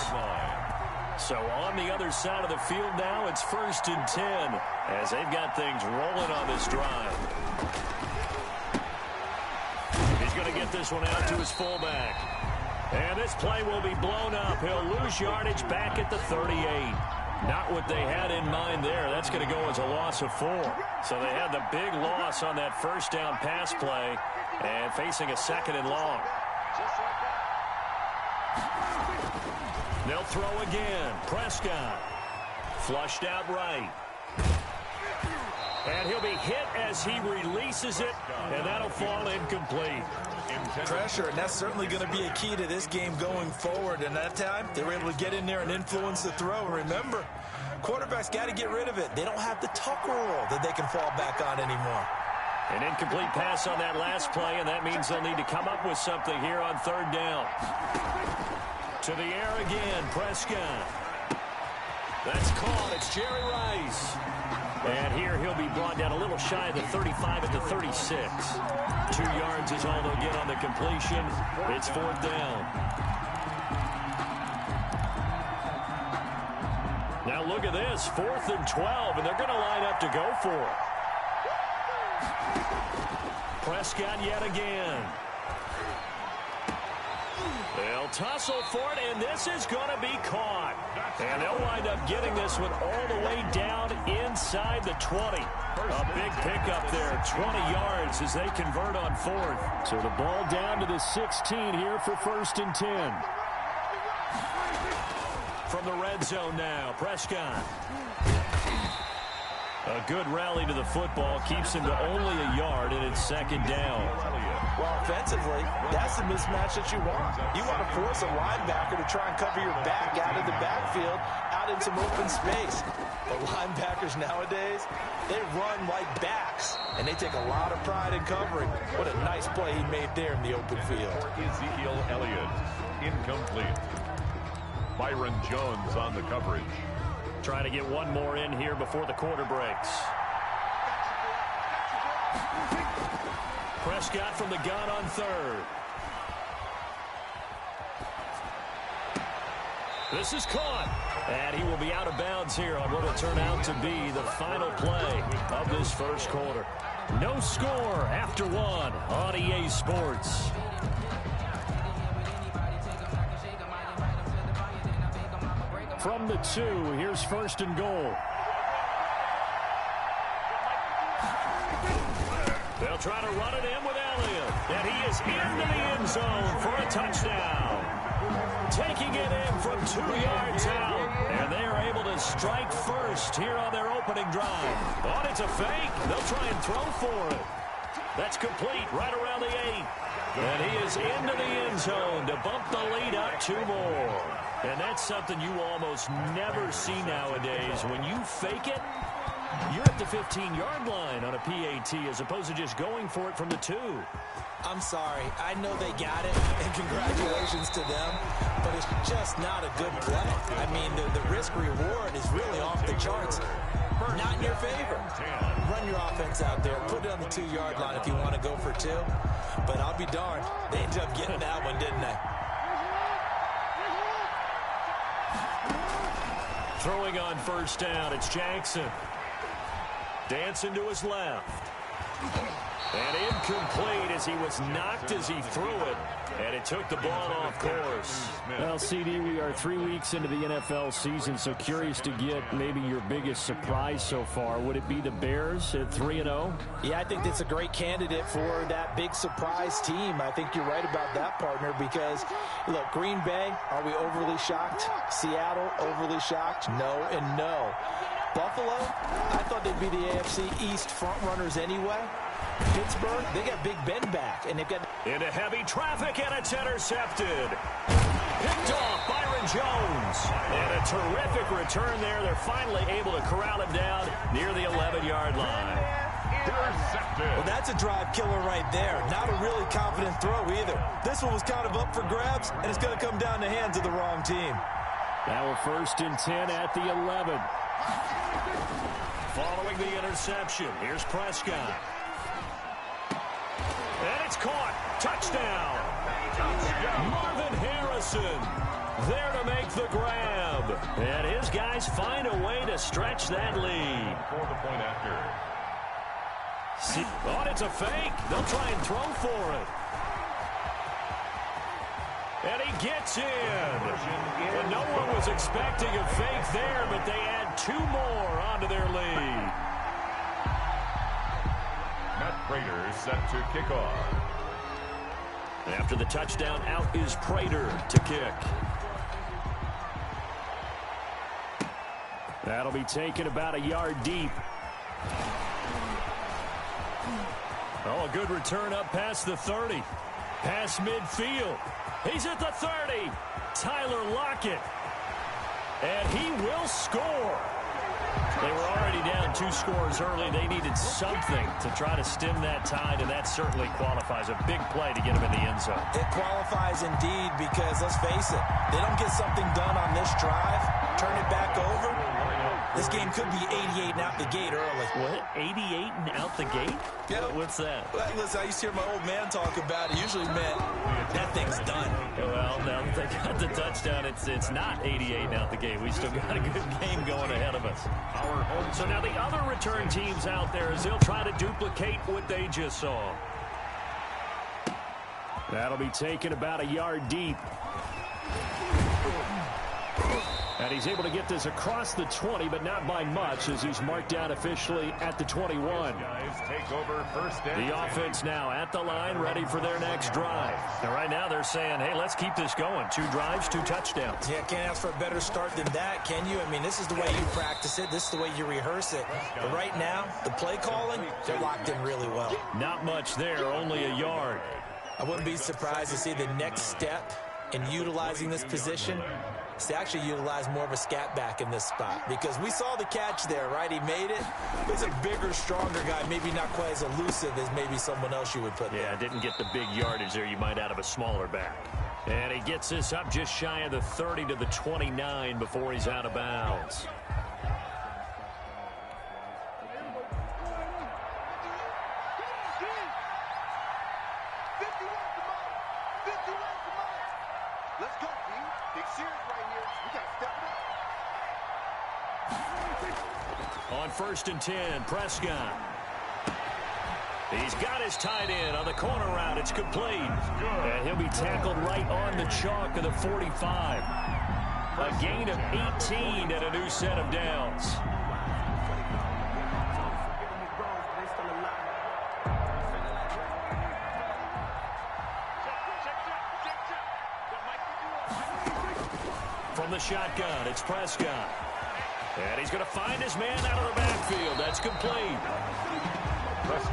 So on the other side of the field now, it's 1st and 10 as they've got things rolling on this drive. He's going to get this one out to his fullback. And this play will be blown up. He'll lose yardage back at the 38. Not what they had in mind there. That's going to go as a loss of 4. So they had the big loss on that 1st down pass play and facing a 2nd and long. They'll throw again. Prescott. Flushed out right. And he'll be hit as he releases it, and that'll fall incomplete. Pressure, and that's certainly going to be a key to this game going forward. And that time, they were able to get in there and influence the throw. And remember, quarterbacks got to get rid of it. They don't have the tuck rule that they can fall back on anymore. An incomplete pass on that last play, and that means they'll need to come up with something here on 3rd down. To the air again, Prescott. That's caught. It's Jerry Rice. And here he'll be brought down a little shy of the 35 at the 36. 2 yards is all they'll get on the completion. It's 4th down. Now look at this, 4th and 12, and they're going to line up to go for it. Prescott yet again. They'll tussle for it, and this is going to be caught. And they'll wind up getting this one all the way down inside the 20. A big pickup there, 20 yards as they convert on 4th. So the ball down to the 16 here for 1st and 10. From the red zone now, Prescott. A good rally to the football keeps him to only a yard, and it's 2nd down. Well, offensively, that's the mismatch that you want. You want to force a linebacker to try and cover your back out of the backfield, out in some open space. But linebackers nowadays, they run like backs, and they take a lot of pride in covering. What a nice play he made there in the open field. Ezekiel Elliott, incomplete. Byron Jones on the coverage. Trying to get one more in here before the quarter breaks. Prescott from the gun on 3rd. This is caught. And he will be out of bounds here on what will turn out to be the final play of this first quarter. No score after 1 on EA Sports. From the 2, here's 1st and goal. They'll try to run it in with Elliott. And he is into the end zone for a touchdown. Taking it in from 2 yards out. And they are able to strike first here on their opening drive. Oh, it's a fake. They'll try and throw for it. That's complete right around the 8. And he is into the end zone to bump the lead up 2 more. And that's something you almost never see nowadays. When you fake it, you're at the 15-yard line on a PAT as opposed to just going for it from the 2. I'm sorry. I know they got it, and congratulations to them, but it's just not a good play. I mean, the risk-reward is really off the charts. Not in your favor. Run your offense out there. Put it on the 2-yard line if you want to go for 2. But I'll be darned. They ended up getting that one, didn't they? Throwing on 1st down, it's Jackson. Dancing to his left. And incomplete as he was knocked as he threw it. And it took the ball off course. Well, CD, we are 3 weeks into the NFL season, so curious to get maybe your biggest surprise so far. Would it be the Bears at 3-0? Yeah, I think that's a great candidate for that big surprise team. I think you're right about that, partner, because, look, Green Bay, are we overly shocked? Seattle, overly shocked? No and no. Buffalo, I thought they'd be the AFC East front runners anyway. Pittsburgh, they got Big Ben back, and they've got... Into heavy traffic, and it's intercepted. Picked off Byron Jones. And a terrific return there. They're finally able to corral him down near the 11-yard line. Intercepted. Well, that's a drive killer right there. Not a really confident throw either. This one was kind of up for grabs, and it's going to come down the hands of the wrong team. Now 1st and 10 at the 11. Following the interception, here's Prescott. And it's caught. Touchdown. Marvin Harrison there to make the grab. And his guys find a way to stretch that lead. For the point after. Oh, it's a fake. They'll try and throw for it. And he gets in. And no one was expecting a fake there, but they add 2 more onto their lead. Matt Prater set to kick off. After the touchdown, out is Prater to kick. That'll be taken about a yard deep. Oh, a good return up past the 30. Past midfield. He's at the 30. Tyler Lockett. And he will score. They were already down 2 scores early. They needed something to try to stem that tide, and that certainly qualifies. A big play to get him in the end zone. It qualifies indeed because, let's face it, they don't get something done on this drive, turn it back over, This game could be 88 and out the gate early. What? 88 and out the gate? Yeah. What's that? Well, listen, I used to hear my old man talk about it. Usually meant that thing's done. Well, now that they got the touchdown, it's not 88 and out the gate. We still got a good game going ahead of us. So now the other return teams out there as they'll try to duplicate what they just saw. That'll be taken about a yard deep. And he's able to get this across the 20, but not by much as he's marked down officially at the 21. Take over first down. The offense now at the line, ready for their next drive. And right now they're saying, hey, let's keep this going. 2 drives, 2 touchdowns. Yeah, can't ask for a better start than that, can you? I mean, this is the way you practice it. This is the way you rehearse it. But right now, the play calling, they're locked in really well. Not much there, only a yard. I wouldn't be surprised to see the next step in utilizing this position is to actually utilize more of a scat back in this spot. Because we saw the catch there, right? He made it. He's a bigger, stronger guy, maybe not quite as elusive as maybe someone else you would put there. Yeah, didn't get the big yardage there you might out of a smaller back. And he gets this up just shy of the 30 to the 29 before he's out of bounds. On 1st and 10, Prescott. He's got his tight end on the corner route. It's complete. And he'll be tackled right on the chalk of the 45. A gain of 18 and a new set of downs. From the shotgun, it's Prescott. And he's going to find his man out of the backfield. That's complete.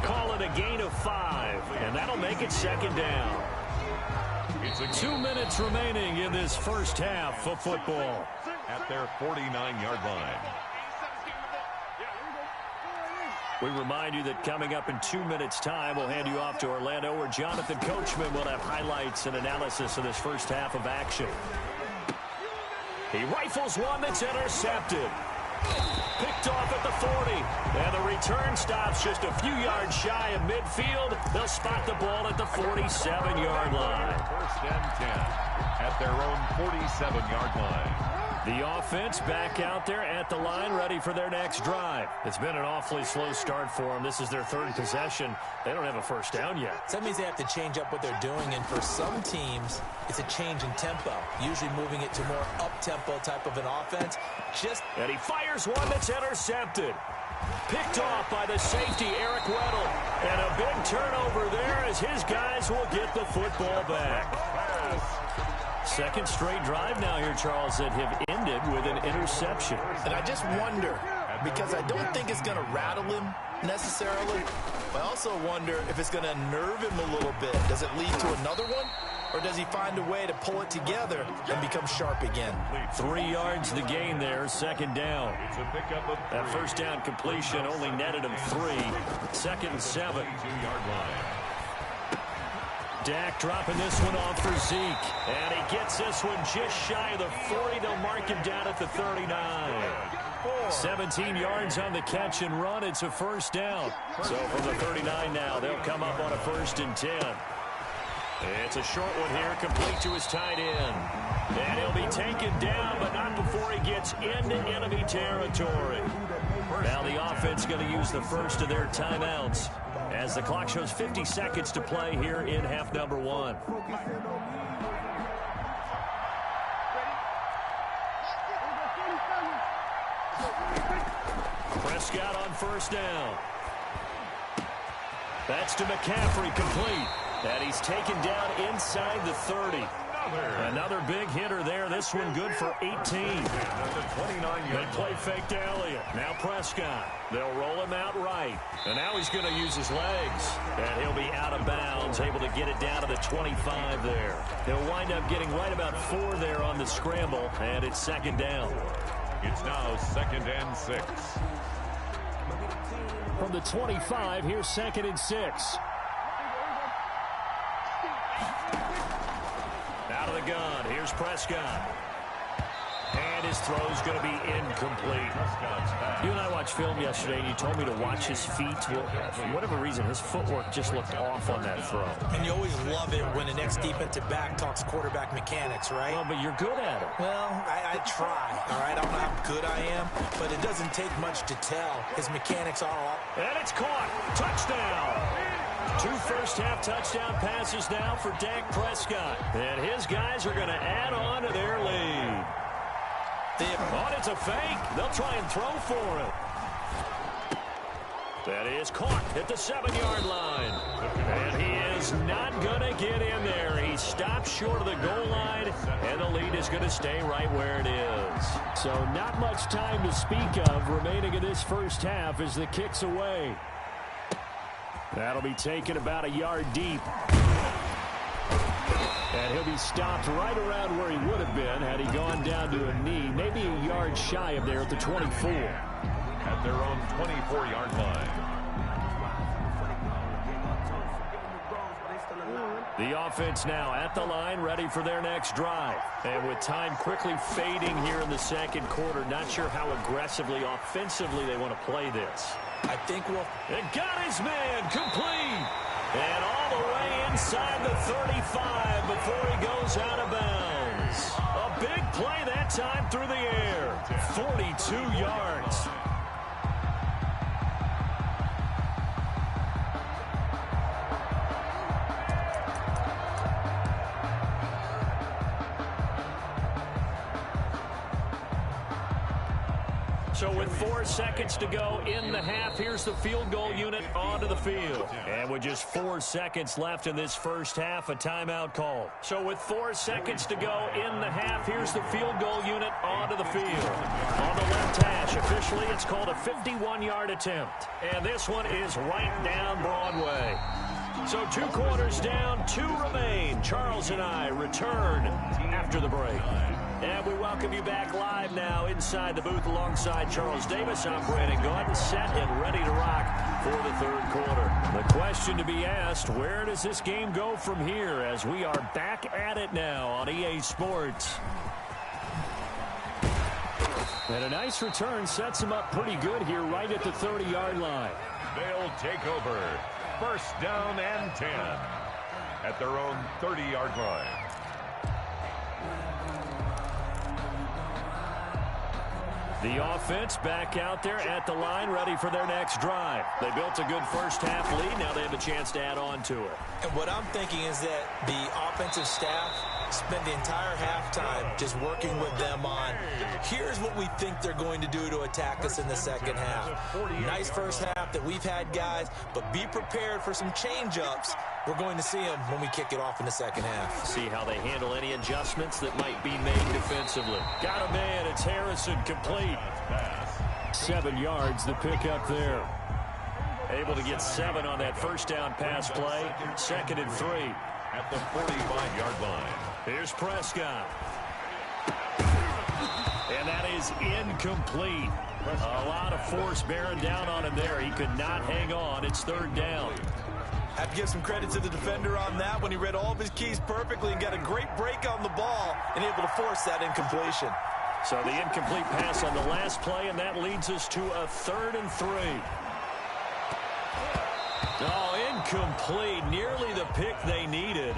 Call it a gain of 5, and that'll make it 2nd down. 2 minutes remaining in this first half of football. At their 49-yard line. We remind you that coming up in 2 minutes' time, we'll hand you off to Orlando, where Jonathan Coachman will have highlights and analysis of this first half of action. He rifles one that's intercepted. Picked off at the 40. And the return stops just a few yards shy of midfield. They'll spot the ball at the 47-yard line. 1st and 10 at their own 47-yard line. The offense back out there at the line, ready for their next drive. It's been an awfully slow start for them. This is their 3rd possession. They don't have a first down yet. So that means they have to change up what they're doing, and for some teams, it's a change in tempo, usually moving it to more up-tempo type of an offense. And he fires one that's intercepted. Picked off by the safety, Eric Weddle. And a big turnover there as his guys will get the football back. 2nd straight drive now here, Charles, that have ended with an interception. And I just wonder, because I don't think it's going to rattle him necessarily, but I also wonder if it's going to unnerve him a little bit. Does it lead to another one? Or does he find a way to pull it together and become sharp again? 3 yards the gain there, 2nd down. It's a pickup of 3. That first down completion only netted him 3. 2nd and 7. 2-yard line. Dak dropping this one off for Zeke. And he gets this one just shy of the 40. They'll mark him down at the 39. 17 yards on the catch and run. It's a first down. So from the 39 now, they'll come up on a 1st and 10. It's a short one here, complete to his tight end. And he'll be taken down, but not before he gets into enemy territory. Now the offense going to use the first of their timeouts as the clock shows 50 seconds to play here in half number 1. Prescott on 1st down. That's to McCaffrey, complete. And he's taken down inside the 30. Another big hitter there. This one good for 18. They play fake to Elliott. Now Prescott. They'll roll him out right. And now he's going to use his legs. And he'll be out of bounds, able to get it down to the 25 there. He'll wind up getting right about 4 there on the scramble. And it's 2nd down. It's now 2nd and 6. From the 25, here's 2nd and 6. Out of the gun, here's Prescott. And his throw's going to be incomplete. You and I watched film yesterday, and you told me to watch his feet. Well, for whatever reason, his footwork just looked off on that throw. And you always love it when the next defensive back talks quarterback mechanics, right? Well, but you're good at it. Well, I try, all right? I don't know how good I am, but it doesn't take much to tell. His mechanics are all... And it's caught. Touchdown. 2 first-half touchdown passes now for Dak Prescott. And his guys are going to add on to their lead. It's a fake. They'll try and throw for it. That is caught at the 7-yard line. And he is not going to get in there. He stops short of the goal line, and the lead is going to stay right where it is. So not much time to speak of remaining in this first half as the kick's away. That'll be taken about a yard deep. And he'll be stopped right around where he would have been had he gone down to a knee, maybe a yard shy of there at the 24. At their own 24-yard line. The offense now at the line, ready for their next drive. And with time quickly fading here in the second quarter, not sure how aggressively, offensively they want to play this. I think we'll... And got his man complete. And all the way inside the 35 before he goes out of bounds. A big play that time through the air. 42 yards. So with 4 seconds to go in the half, here's the field goal unit onto the field. And with just 4 seconds left in this first half, a timeout call. So with 4 seconds to go in the half, here's the field goal unit onto the field. On the left hash, officially it's called a 51-yard attempt. And this one is right down Broadway. So 2 quarters down, 2 remain. Charles and I return after the break. And we welcome you back live now inside the booth alongside Charles Davis. I'm Brandon Gaudin, set and ready to rock for the third quarter. The question to be asked, where does this game go from here as we are back at it now on EA Sports? And a nice return sets him up pretty good here right at the 30-yard line. They'll take over. First down and 10 at their own 30-yard line. The offense back out there at the line, ready for their next drive. They built a good first-half lead. Now they have a chance to add on to it. And what I'm thinking is that the offensive staff spend the entire halftime just working with them on, here's what we think they're going to do to attack us in the second half. Nice first half that we've had, guys, but be prepared for some change-ups. We're going to see them when we kick it off in the second half. See how they handle any adjustments that might be made defensively. Got a man. It's Harrison, complete. 7 yards, the pickup there. Able to get 7 on that first down pass play. 2nd and 3. At the 45-yard line. Here's Prescott. And that is incomplete. A lot of force bearing down on him there. He could not hang on. It's 3rd down. Have to give some credit to the defender on that when he read all of his keys perfectly and got a great break on the ball and able to force that incompletion. So the incomplete pass on the last play, and that leads us to a 3rd and 3. Oh, incomplete. Nearly the pick they needed.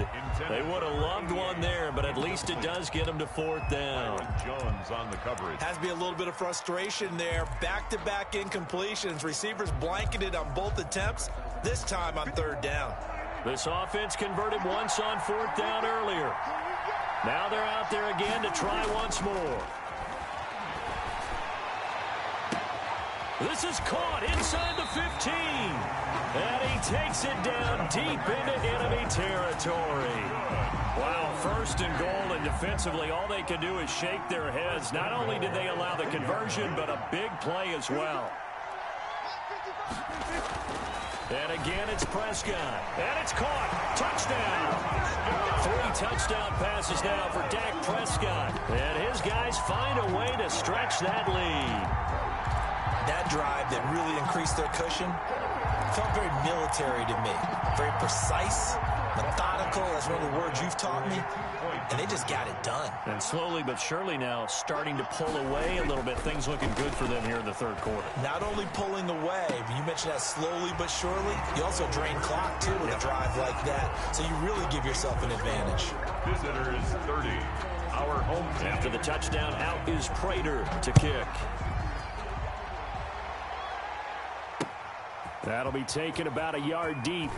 They would have loved one there, but at least it does get them to 4th down. Jones on the coverage. Has to be a little bit of frustration there. Back-to-back incompletions. Receivers blanketed on both attempts, this time on 3rd down. This offense converted once on 4th down earlier. Now they're out there again to try once more. This is caught inside the 15. And he takes it down deep into enemy territory. Wow, 1st and goal, and defensively all they can do is shake their heads. Not only did they allow the conversion, but a big play as well. And again, it's Prescott. And it's caught. Touchdown. 3 touchdown passes now for Dak Prescott. And his guys find a way to stretch that lead. That drive that really increased their cushion felt very military to me. Very precise, Methodical, that's one of the words you've taught me. And they just got it done. And slowly but surely now starting to pull away a little bit. Things looking good for them here in the third quarter. Not only pulling away, but you mentioned that slowly but surely. You also drain clock, too, with a drive like that. So you really give yourself an advantage. Visitors 30. Our home team. After the touchdown, out is Prater to kick. That'll be taken about a yard deep.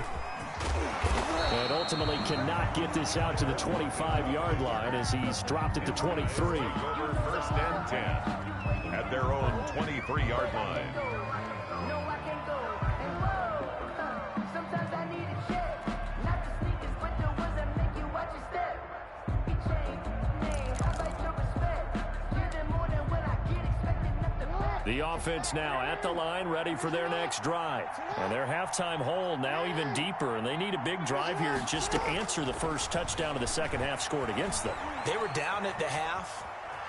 And ultimately cannot get this out to the 25-yard line as he's dropped it to 23. Over first and 10 at their own 23-yard line. The offense now at the line, ready for their next drive. And their halftime hole now even deeper, and they need a big drive here just to answer the first touchdown of the second half scored against them. They were down at the half.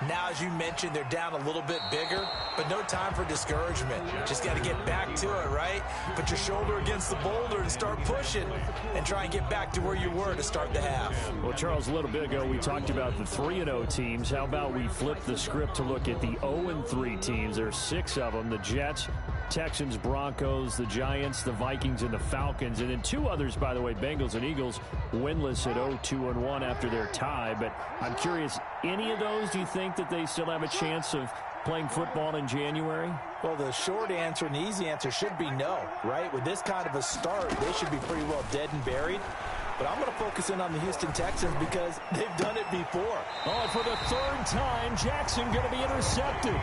Now, as you mentioned, they're down a little bit bigger, but no time for discouragement. Just got to get back to it, right? Put your shoulder against the boulder and start pushing and try and get back to where you were to start the half. Well, Charles, a little bit ago we talked about the 3-0 teams. How about we flip the script to look at the 0-3 teams? There's 6 of them. The Jets, Texans, Broncos, the Giants, the Vikings, and the Falcons. And then 2 others, by the way, Bengals and Eagles, winless at 0-2-1 after their tie. But I'm curious, any of those, do you think that they still have a chance of playing football in January? Well, the short answer and the easy answer should be no, right? With this kind of a start, they should be pretty well dead and buried. But I'm going to focus in on the Houston Texans because they've done it before. Oh, for the 3rd time, Jackson going to be intercepted.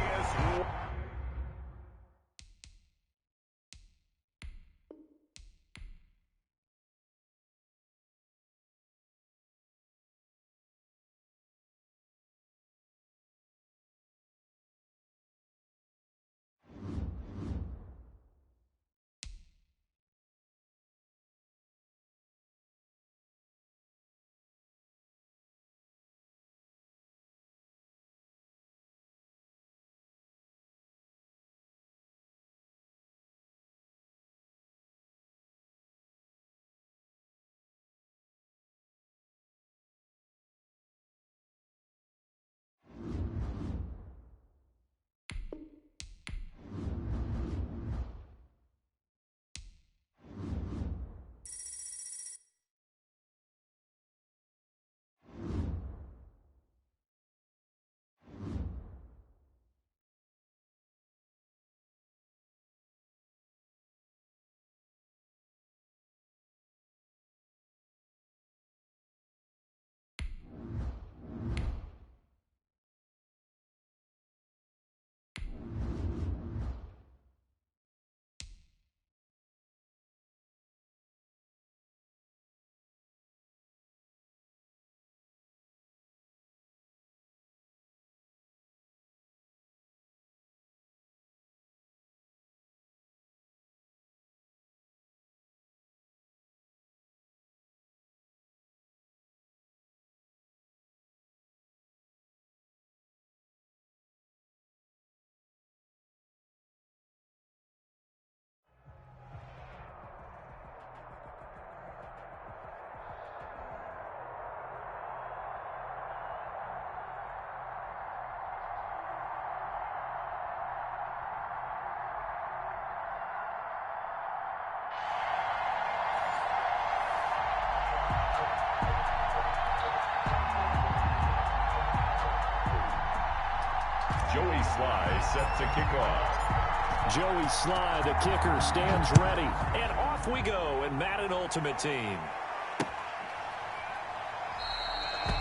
Joey Sly set to kick off. Joey Sly, the kicker, stands ready. And off we go in Madden Ultimate Team.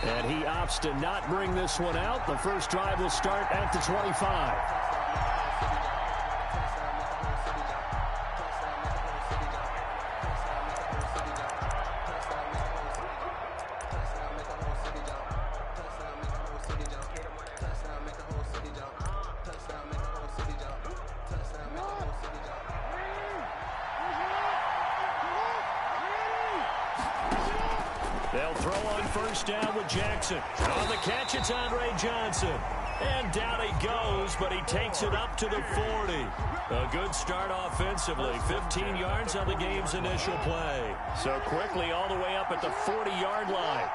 And he opts to not bring this one out. The first drive will start at the 25. They'll throw on first down with Jackson. On the catch, it's Andre Johnson. And down he goes, but he takes it up to the 40. A good start offensively. 15 yards on the game's initial play. So quickly all the way up at the 40-yard line.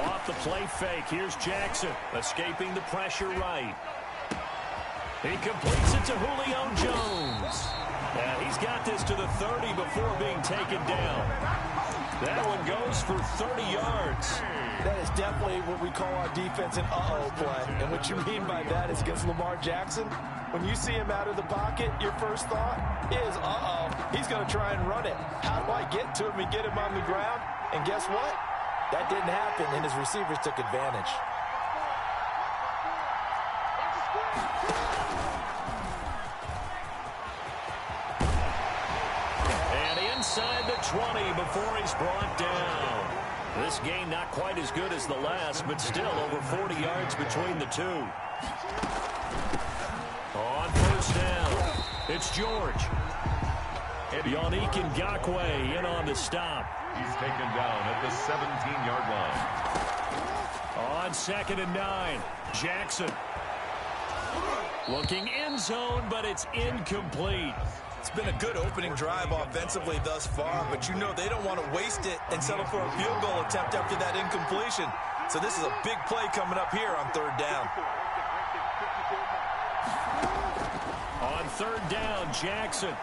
Off the play fake. Here's Jackson, escaping the pressure right. He completes it to Julio Jones. And he's got this to the 30 before being taken down. That one goes for 30 yards. That is definitely what we call our defense an uh-oh play. And what you mean by that is against Lamar Jackson, when you see him out of the pocket, your first thought is, uh-oh, he's going to try and run it. How do I get to him and get him on the ground? And guess what? That didn't happen, and his receivers took advantage. And inside the 20 before he's brought down. This game not quite as good as the last, but still over 40 yards between the two. On first down, it's George. Yannick Ngakoue in on the stop. He's taken down at the 17-yard line. On 2nd and 9, Jackson. Looking end zone, but it's incomplete. It's been a good opening drive offensively thus far, but you know they don't want to waste it and settle for a field goal attempt after that incompletion. So this is a big play coming up here on 3rd down. On 3rd down, Jackson.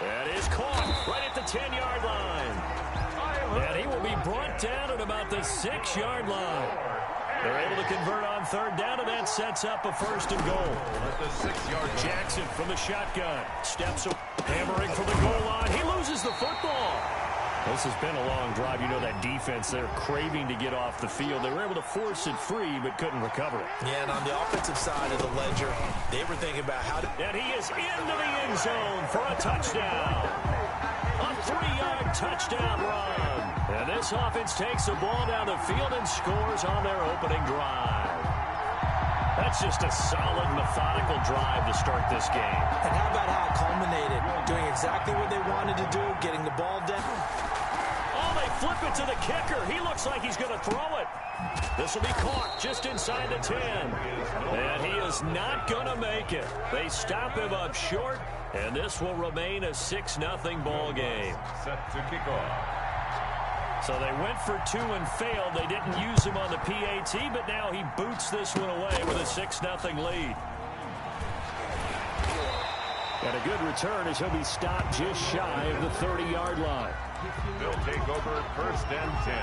That is caught right at the 10-yard line. And he will be brought down at about the 6-yard line. They're able to convert on 3rd down, and that sets up a 1st and goal. At the 6-yard line. Jackson from the shotgun. Steps up, hammering for the goal line. He loses the football. This has been a long drive. You know that defense, they're craving to get off the field. They were able to force it free, but couldn't recover it. Yeah, and on the offensive side of the ledger, they were thinking about how to... And he is into the end zone for a touchdown. A 3-yard touchdown run. And this offense takes the ball down the field and scores on their opening drive. That's just a solid, methodical drive to start this game. And how about how it culminated? Doing exactly what they wanted to do, getting the ball down. Oh, they flip it to the kicker. He looks like he's going to throw it. This will be caught just inside the 10. And he is not going to make it. They stop him up short, and this will remain a 6-0 ball game. Set to kick off. So they went for 2 and failed. They didn't use him on the PAT, but now he boots this one away with a 6-0 lead. And a good return as he'll be stopped just shy of the 30-yard line. They'll take over 1st and 10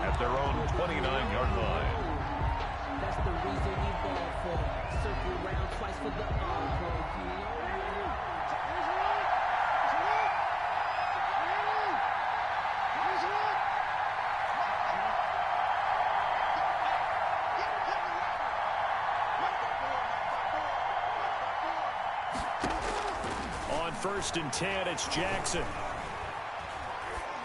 at their own 29-yard line. That's the reason you go for circle round twice for the encore. On 1st and 10, it's Jackson.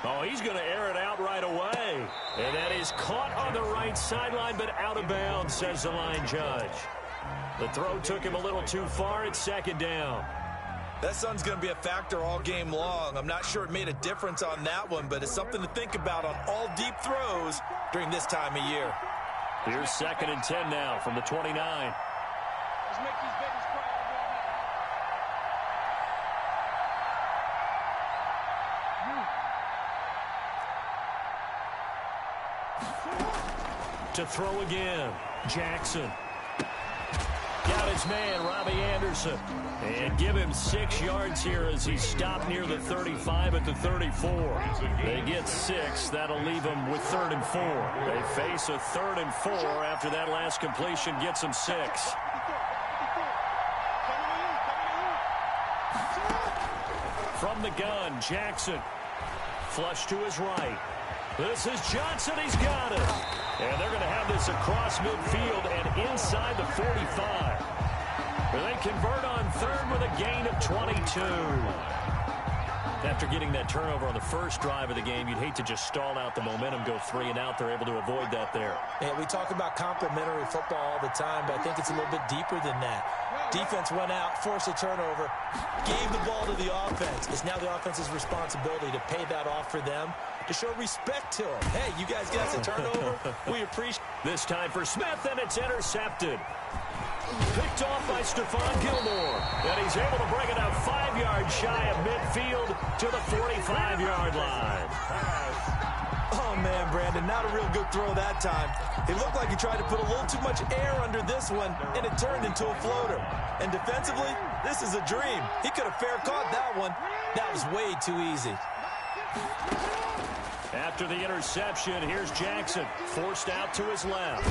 Oh, he's going to air it out right away. And that is caught on the right sideline, but out of bounds, says the line judge. The throw took him a little too far. It's 2nd down. That sun's going to be a factor all game long. I'm not sure it made a difference on that one, but it's something to think about on all deep throws during this time of year. Here's 2nd and 10 now from the 29. Let's make these babies cry. To throw again, Jackson. Got his man, Robbie Anderson. And give him 6 yards here as he stopped near the 35 at the 34. They get 6. That'll leave them with 3rd and 4. They face a 3rd and 4 after that last completion gets them 6. From the gun, Jackson. Flush to his right. This is Johnson. He's got it. And they're going to have this across midfield and inside the 45. They convert on 3rd with a gain of 22. After getting that turnover on the first drive of the game, you'd hate to just stall out the momentum, go 3 and out. They're able to avoid that there. Yeah, we talk about complementary football all the time, but I think it's a little bit deeper than that. Defense went out, forced a turnover, gave the ball to the offense. It's now the offense's responsibility to pay that off for them to show respect to him. Hey, you guys got a turnover? We appreciate this time for Smith, and it's intercepted. Picked off by Stephon Gilmore. And he's able to bring it out 5 yards shy of midfield to the 45-yard line. Oh, man, Brandon, not a real good throw that time. It looked like he tried to put a little too much air under this one, and it turned into a floater. And defensively, this is a dream. He could have fair caught that one. That was way too easy. After the interception, here's Jackson, forced out to his left.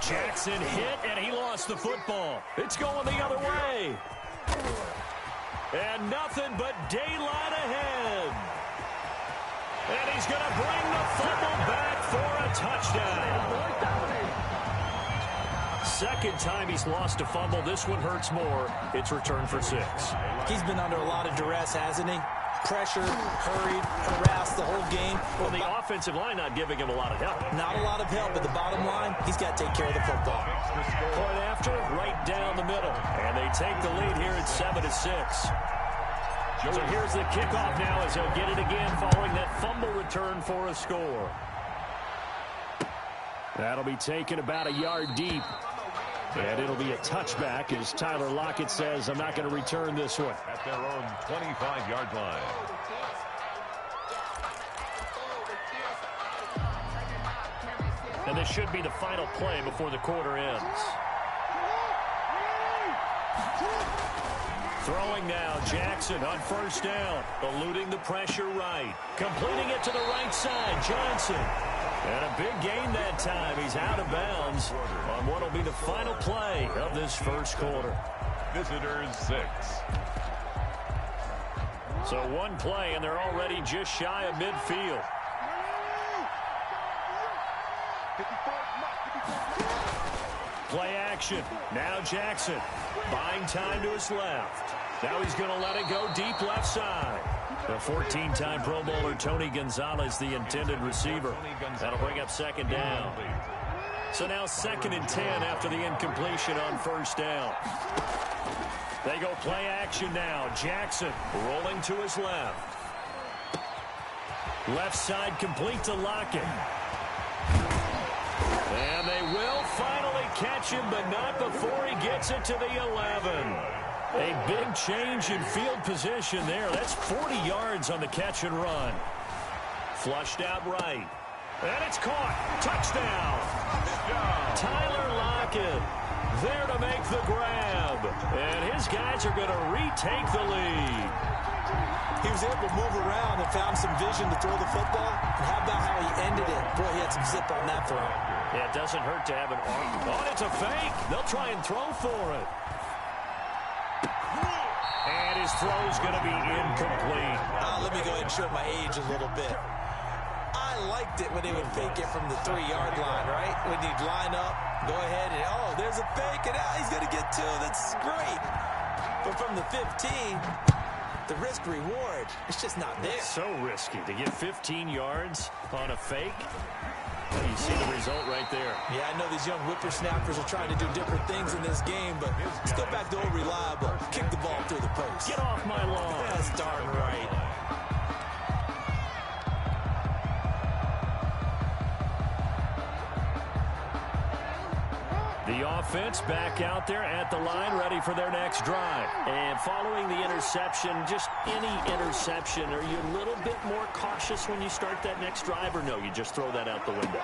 Jackson hit, and he lost the football. It's going the other way. And nothing but daylight ahead. And he's going to bring the fumble back for a touchdown. Second time he's lost a fumble. This one hurts more. It's returned for 6. He's been under a lot of duress, hasn't he? Pressure, hurried, harassed the whole game. Well, the offensive line not giving him a lot of help. Not a lot of help, but the bottom line, he's got to take care of the football. Point after, right down the middle. And they take the lead here at 7-6. So here's the kickoff now as they'll get it again following that fumble return for a score. That'll be taken about a yard deep. And it'll be a touchback as Tyler Lockett says, I'm not going to return this one. At their own 25-yard line. And this should be the final play before the quarter ends. Throwing now, Jackson on first down, eluding the pressure right. Completing it to the right side, Johnson. And a big gain that time. He's out of bounds on what will be the final play of this first quarter. Visitors 6. So one play, and they're already just shy of midfield. Play action. Now Jackson buying time to his left. Now he's going to let it go deep left side. The 14-time Pro Bowler Tony Gonzalez, the intended receiver. That'll bring up second down. So now 2nd and 10 after the incompletion on first down. They go play action now. Jackson rolling to his left. Left side complete to Lockett. And they will finally catch him, but not before he gets it to the 11. A big change in field position there. That's 40 yards on the catch and run. Flushed out right. And it's caught. Touchdown. Tyler Lockett there to make the grab. And his guys are going to retake the lead. He was able to move around and found some vision to throw the football. And how about how he ended it? Boy, he had some zip on that throw. Yeah, it doesn't hurt to have an arm. Oh, it's a fake. They'll try and throw for it. And his throw's going to be incomplete. Let me go ahead and show my age a little bit. I liked it when they would fake it from the 3-yard line, right? When you'd line up, go ahead and, oh, there's a fake, and he's going to get 2. That's great. But from the 15, the risk-reward, it's just not there. It's so risky to get 15 yards on a fake. You see the result right there. Yeah, I know these young whippersnappers are trying to do different things in this game, but let's go back to old reliable. Kick the ball through the post. Get off my lawn. That's darn right. The offense back out there at the line, ready for their next drive. And following the interception, just any interception, are you a little bit more cautious when you start that next drive, or no, you just throw that out the window?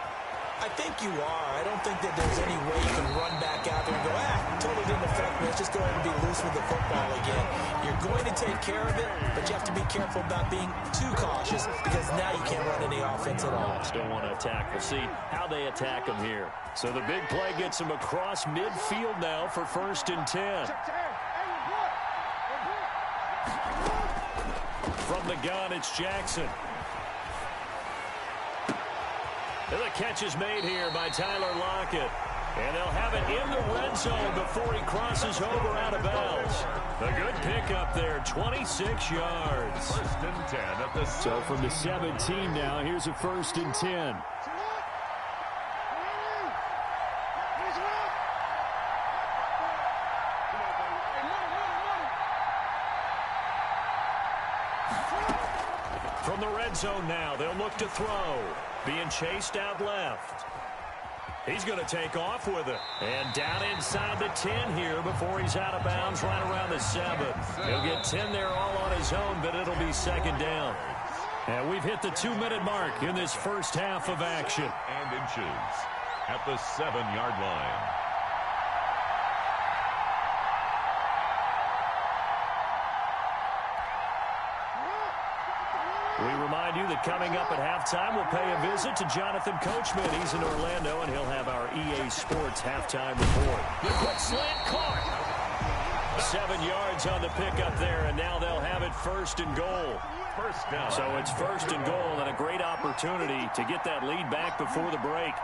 I think you are. I don't think that there's any way you can run back out there and go, totally didn't affect me. Let's just go ahead and be loose with the football again. You're going to take care of it, but you have to be careful about being too cautious because now you can't run any offense at all. Just don't want to attack. We'll see how they attack them here. So the big play gets them across midfield now for 1st and 10. From the gun, it's Jackson. And the catch is made here by Tyler Lockett. And they'll have it in the red zone before he crosses over out of bounds. A good pickup there, 26 yards. 1st and 10 at the... So from the 17 now, here's a 1st and 10. From the red red zone now. They'll look to throw. Being chased out left. He's going to take off with it. And down inside the 10 here before he's out of bounds right around the 7. He'll get 10 there all on his own, but it'll be second down. And we've hit the 2-minute mark in this first half of action. And inches at the 7-yard line. We remind you that coming up at halftime, we'll pay a visit to Jonathan Coachman. He's in Orlando, and he'll have our EA Sports halftime report. The quick slant caught. 7 yards on the pickup there, and now they'll have it first and goal. First down. So it's first and goal, and a great opportunity to get that lead back before the break.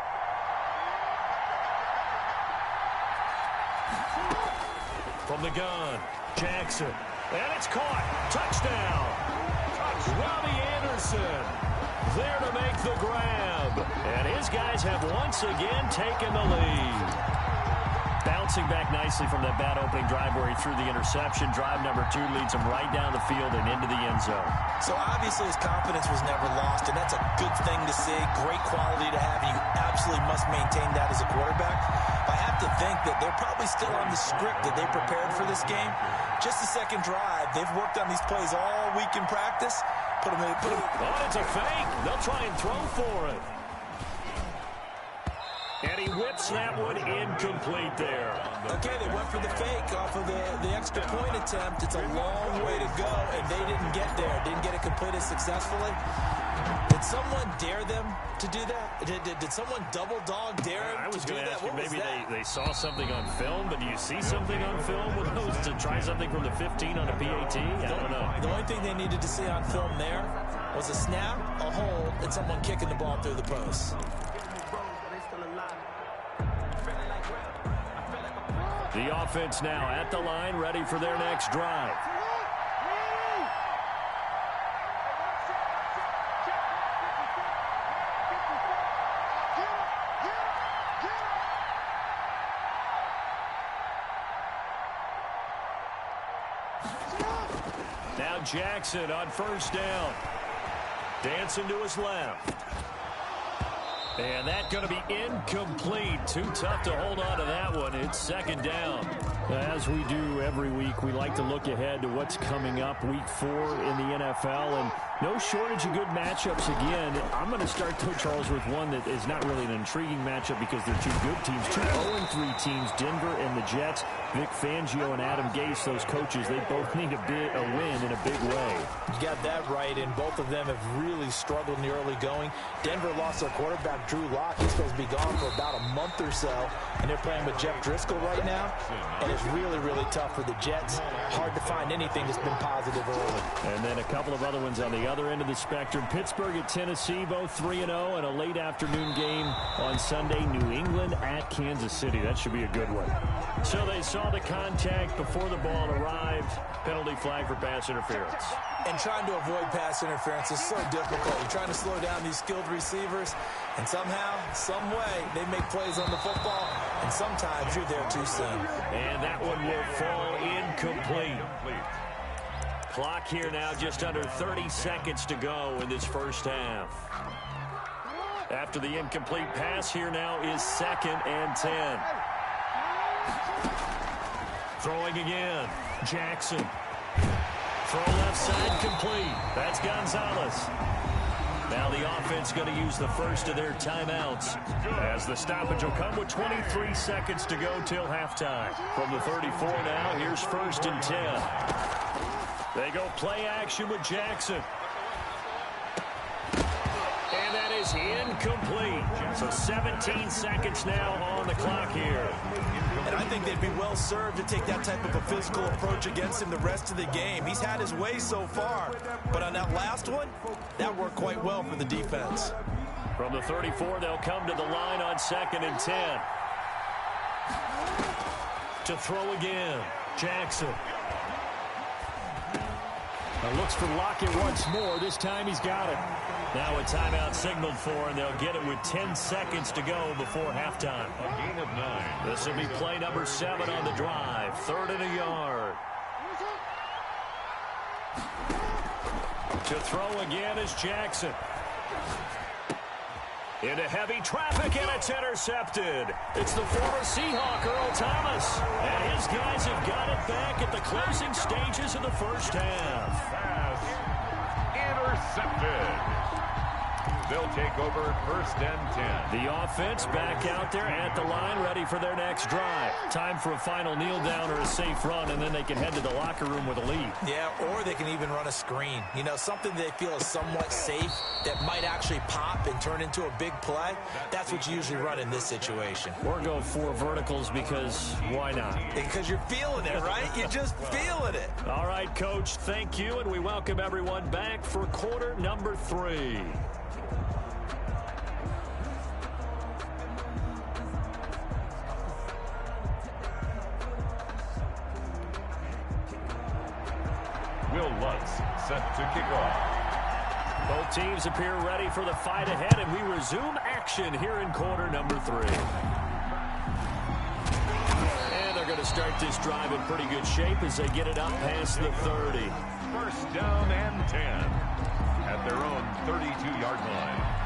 From the gun, Jackson. And it's caught. Touchdown. Robbie Anderson there to make the grab. And his guys have once again taken the lead. Bouncing back nicely from that bad opening drive where he threw the interception. Drive number 2 leads him right down the field and into the end zone. So obviously his confidence was never lost, and that's a good thing to see. Great quality to have. You absolutely must maintain that as a quarterback. I have to think that they're probably still on the script that they prepared for this game. Just the second drive. They've worked on these plays all week in practice. Put them in. Oh, it's a fake. They'll try and throw for it. And he whips that one incomplete there. Okay, they went for the fake off of the extra point attempt. It's a long way to go, and they didn't get there. Didn't get it completed successfully. Did someone dare them to do that? Did someone double dog dare them to do that? I was going to ask you, maybe they saw something on film, but do you see something on film with those to try something from the 15 on a PAT? I don't know. The only thing they needed to see on film there was a snap, a hold, and someone kicking the ball through the post. The offense now at the line, ready for their next drive. Now Jackson on first down. Dancing to his left. And that's going to be incomplete. Too tough to hold on to that one. It's second down. As we do every week, we like to look ahead to what's coming up week 4 in the NFL, and no shortage of good matchups again. I'm going to start, Charles, with one that is not really an intriguing matchup because they're two good teams, two 0-3 teams, Denver and the Jets. Vic Fangio and Adam Gase, those coaches, they both need a win in a big way. You got that right, and both of them have really struggled in the early going. Denver lost their quarterback, Drew Lock. He's supposed to be gone for about a month or so, and they're playing with Jeff Driscoll right now, and it's really, really tough for the Jets. Hard to find anything that's been positive early. And then a couple of other ones on the other end of the spectrum. Pittsburgh at Tennessee, both 3-0, and a late afternoon game on Sunday. New England at Kansas City. That should be a good one. So they saw the contact before the ball arrived. Penalty flag for pass interference. And trying to avoid pass interference is so difficult. You're trying to slow down these skilled receivers, and somehow, some way, they make plays on the football, and sometimes you're there too soon. And that one will fall incomplete. Clock here now, just under 30 seconds to go in this first half. After the incomplete pass, here now is 2nd and 10. Throwing again. Jackson. Throw left side complete. That's Gonzalez. Now the offense going to use the first of their timeouts as the stoppage will come with 23 seconds to go till halftime. From the 34 now, here's 1st and 10. They go play action with Jackson. And that is incomplete. So 17 seconds now on the clock here. And I think they'd be well served to take that type of a physical approach against him the rest of the game. He's had his way so far, but on that last one, that worked quite well for the defense. From the 34, they'll come to the line on 2nd and 10. To throw again, Jackson. Looks for Lockett once more. This time he's got it. Now a timeout signaled for, and they'll get it with 10 seconds to go before halftime. A gain of 9. This will be play number 7 on the drive. 3rd and a yard. To throw again is Jackson. Into heavy traffic, and it's intercepted. It's the former Seahawk, Earl Thomas. And his guys have got it back at the closing stages of the first half. Pass intercepted. They'll take over 1st and 10. The offense back out there at the line, ready for their next drive. Time for a final kneel down or a safe run, and then they can head to the locker room with a lead. Yeah, or they can even run a screen. You know, something they feel is somewhat safe that might actually pop and turn into a big play. That's what you usually run in this situation. Or go 4 verticals because why not? Because you're feeling it, right? You're just feeling it. All right, Coach, thank you, and we welcome everyone back for quarter number 3. Will Lutz set to kick off. Both teams appear ready for the fight ahead, and we resume action here in quarter number 3. And they're going to start this drive in pretty good shape as they get it up past the 30. 1st down and 10 at their own 32-yard line.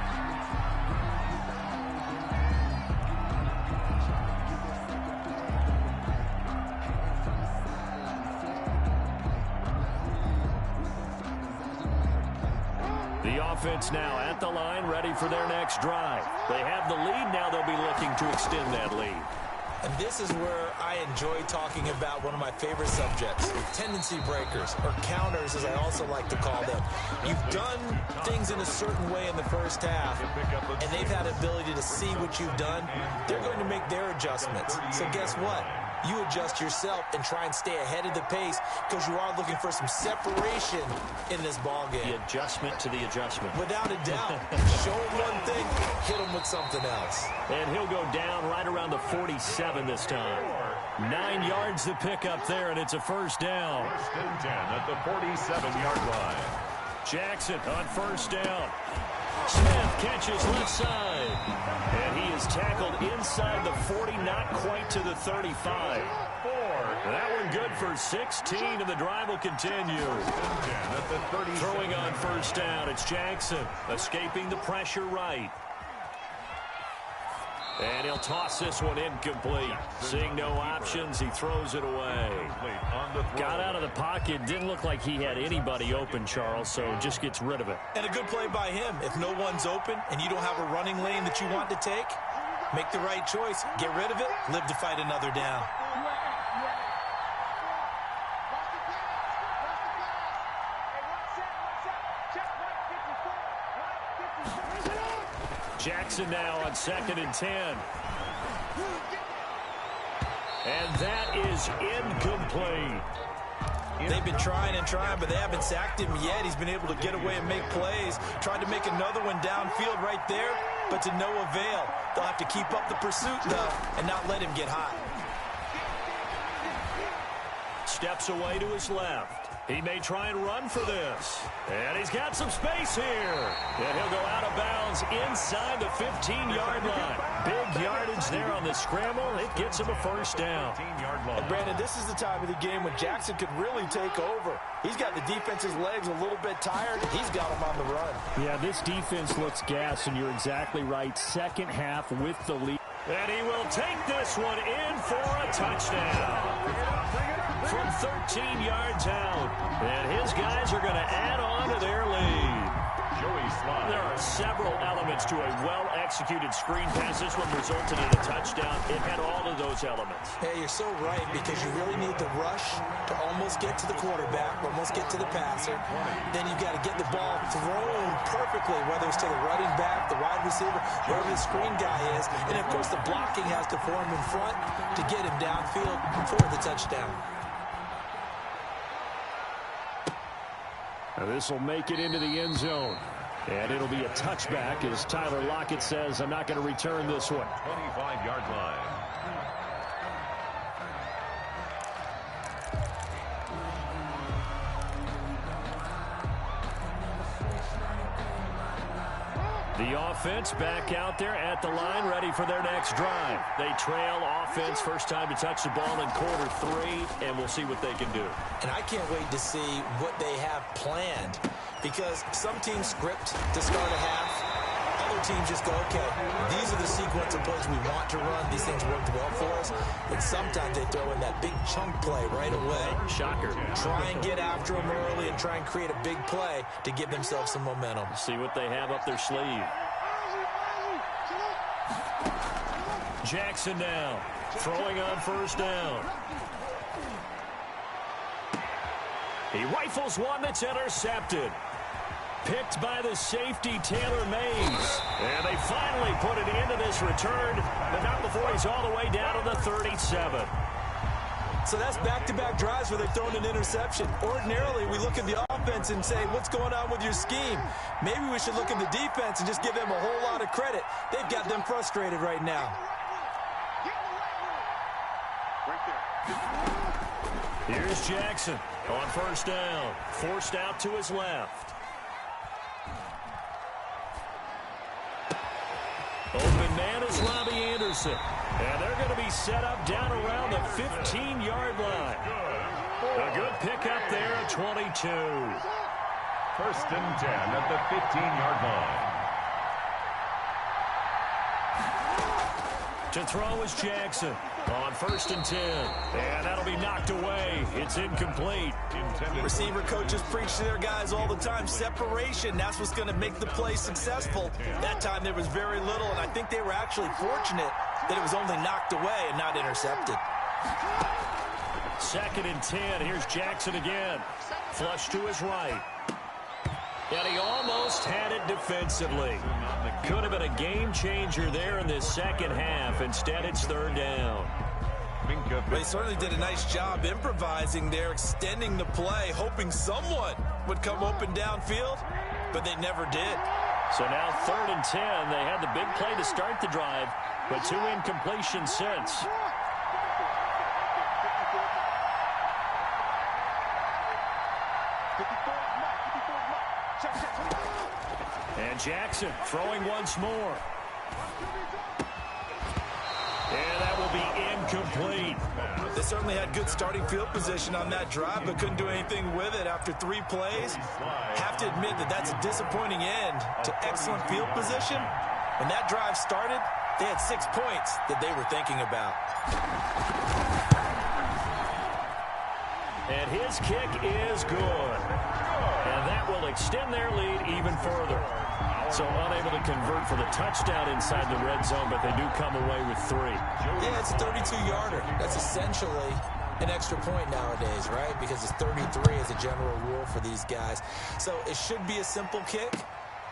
The offense now at the line, ready for their next drive. They have the lead. Now they'll be looking to extend that lead. And this is where I enjoy talking about one of my favorite subjects, tendency breakers, or counters, as I also like to call them. You've done things in a certain way in the first half, and they've had the ability to see what you've done. They're going to make their adjustments. So guess what? You adjust yourself and try and stay ahead of the pace because you are looking for some separation in this ball game. The adjustment to the adjustment. Without a doubt. Show him one thing, hit him with something else. And he'll go down right around the 47 this time. 9 yards to pick up there, and it's a 1st down. 1st and 10 at the 47-yard line. Jackson on 1st down. Smith catches left side. And he is tackled inside the 40, not quite to the 35. That one good for 16, and the drive will continue. Throwing on 1st down, it's Jackson, escaping the pressure right. And he'll toss this one incomplete. Seeing no options, he throws it away. Got out of the pocket. Didn't look like he had anybody open, Charles, so just gets rid of it. And a good play by him. If no one's open and you don't have a running lane that you want to take, make the right choice. Get rid of it. Live to fight another down. Jackson now on 2nd and 10. And that is incomplete. They've been trying and trying, but they haven't sacked him yet. He's been able to get away and make plays. Tried to make another one downfield right there, but to no avail. They'll have to keep up the pursuit, though, and not let him get hot. Steps away to his left. He may try and run for this. And he's got some space here. And he'll go out of bounds inside the 15-yard line. Big yardage there on the scramble. It gets him a 1st down. And Brandon, this is the time of the game when Jackson could really take over. He's got the defense's legs a little bit tired. He's got them on the run. Yeah, this defense looks gassed, and you're exactly right. 2nd half with the lead. And he will take this one in for a touchdown. From 13 yards out. And his guys are going to add on to their lead. There are several elements to a well-executed screen pass. This one resulted in a touchdown. It had all of those elements. Hey, you're so right, because you really need the rush to almost get to the quarterback, almost get to the passer. Then you've got to get the ball thrown perfectly, whether it's to the running back, the wide receiver, wherever the screen guy is. And, of course, the blocking has to form in front to get him downfield for the touchdown. Now this will make it into the end zone. And it'll be a touchback as Tyler Lockett says, I'm not going to return this one. 25-yard line. The The offense back out there at the line, ready for their next drive. They trail offense, first time to touch the ball in quarter 3, and we'll see what they can do. And I can't wait to see what they have planned, because some teams script to start a half. Other teams just go, okay, these are the sequence of plays we want to run. These things worked well for us. And sometimes they throw in that big chunk play right away. Shocker. Try and get after them early and try and create a big play to give themselves some momentum. See what they have up their sleeve. Jackson now, throwing on first down. He rifles one that's intercepted. Picked by the safety, Taylor Mays. And they finally put it into this return, but not before he's all the way down to the 37. So that's back-to-back drives where they've thrown an interception. Ordinarily, we look at the offense and say, what's going on with your scheme? Maybe we should look at the defense and just give them a whole lot of credit. They've got them frustrated right now. Here's Jackson on first down. Forced out to his left. Open man is Robbie Anderson. And they're going to be set up down around the 15-yard line. A good pickup there at 22. First and 10 at the 15-yard line. To throw is Jackson on first and 10. And that'll be knocked away. It's incomplete. Receiver coaches preach to their guys all the time. Separation, that's what's going to make the play successful. That time there was very little, and I think they were actually fortunate that it was only knocked away and not intercepted. Second and 10. Here's Jackson again. Flush to his right. And he almost had it defensively. Could have been a game changer there in this second half. Instead, it's third down. They certainly did a nice job improvising there, extending the play, hoping someone would come open downfield, but they never did. So now third and 10. They had the big play to start the drive, but 2 incompletions since. And Jackson throwing once more. And that will be incomplete. They certainly had good starting field position on that drive, but couldn't do anything with it after 3 plays. Have to admit that that's a disappointing end to excellent field position. When that drive started, they had 6 points that they were thinking about. And his kick is good. And that will extend their lead even further. So unable to convert for the touchdown inside the red zone, but they do come away with 3. Yeah, it's a 32-yarder. That's essentially an extra point nowadays, right? Because it's 33 as a general rule for these guys. So it should be a simple kick.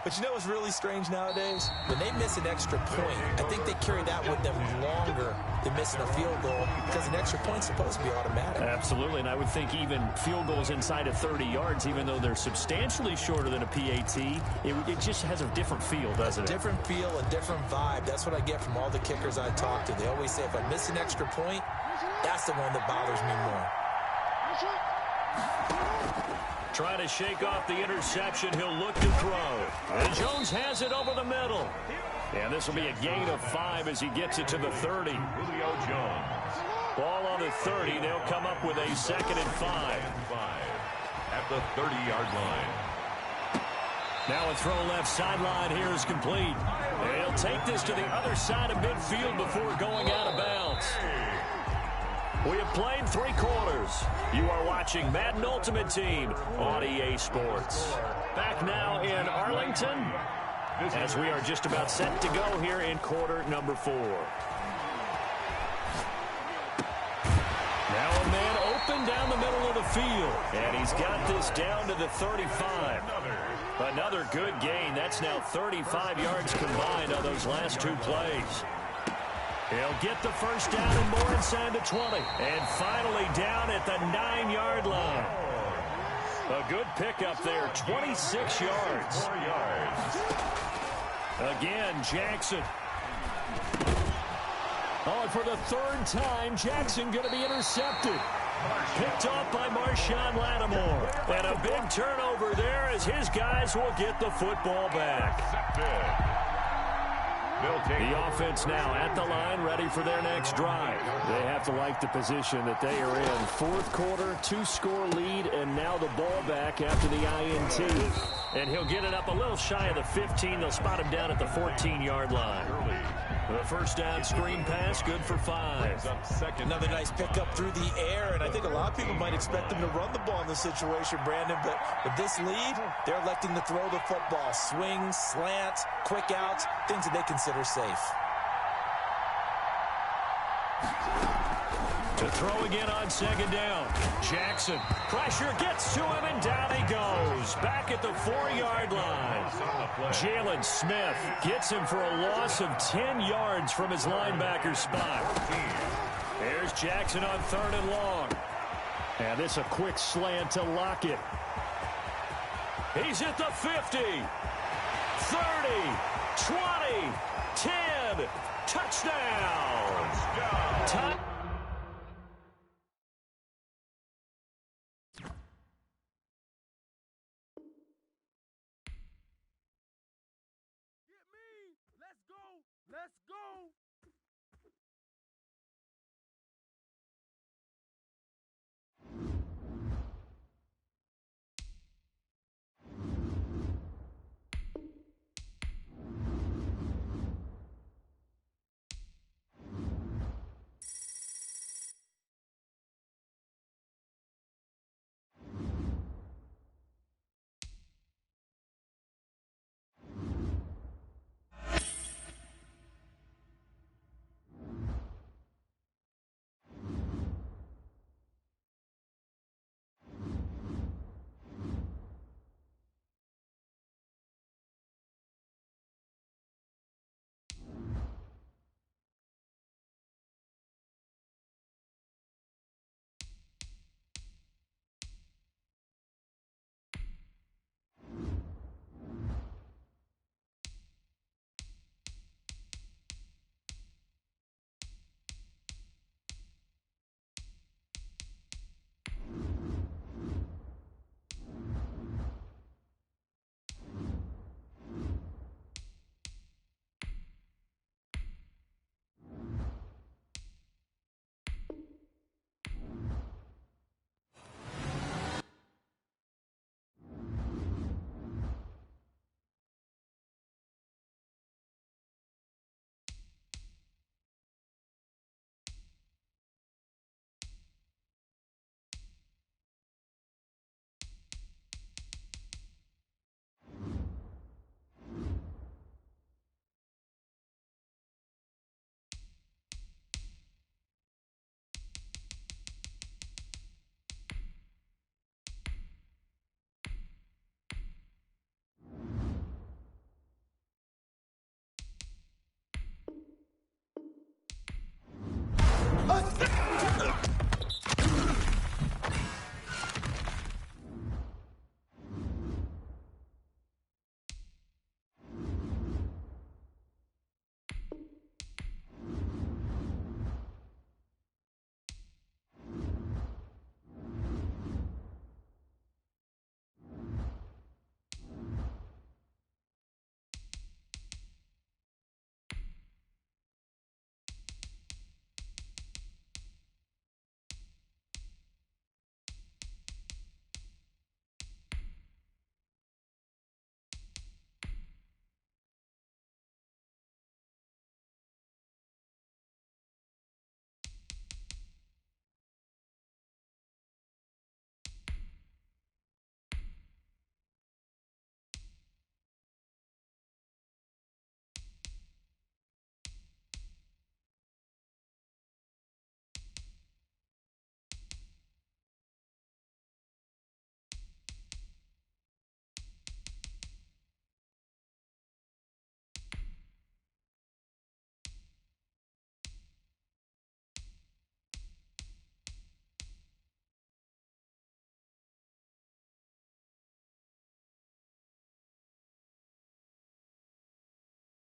But you know what's really strange nowadays? When they miss an extra point, I think they carry that with them longer than missing a field goal, because an extra point's supposed to be automatic. Absolutely, and I would think even field goals inside of 30 yards, even though they're substantially shorter than a PAT, it just has a different feel, doesn't it? A different feel, a different vibe. That's what I get from all the kickers I talk to. They always say, if I miss an extra point, that's the one that bothers me more. Trying to shake off the interception. He'll look to throw. And Jones has it over the middle. And this will be a gain of 5 as he gets it to the 30. Julio Jones. Ball on the 30. They'll come up with a 2nd and 5. At the 30-yard line. Now a throw left sideline here is complete. And he'll take this to the other side of midfield before going out of bounds. We have played 3 quarters. You are watching Madden Ultimate Team on EA Sports. Back now in Arlington as we are just about set to go here in quarter number 4. Now a man open down the middle of the field. And he's got this down to the 35. Another good gain. That's now 35 yards combined on those last 2 plays. He'll get the first down and more inside the 20. And finally down at the 9-yard line. A good pickup there, 26 yards. Again, Jackson. Oh, and for the 3rd time, Jackson going to be intercepted. Picked off by Marshawn Lattimore. And a big turnover there as his guys will get the football back. The offense now at the line, ready for their next drive. They have to like the position that they are in. Fourth quarter, 2-score lead, and now the ball back after the INT. And he'll get it up a little shy of the 15. They'll spot him down at the 14-yard line. The first down screen pass, good for 5. Another nice pickup through the air, and I think a lot of people might expect them to run the ball in this situation, Brandon, but with this lead, they're electing to throw the football. Swings, slants, quick outs, things that they consider safe. To throw again on second down. Jackson, pressure gets to him, and down he goes. Back at the 4-yard line. Jalen Smith gets him for a loss of 10 yards from his linebacker spot. Here's Jackson on 3rd and long. And this a quick slant to Lockett. He's at the 50. 30. 20. 10. Touchdown. Let's go!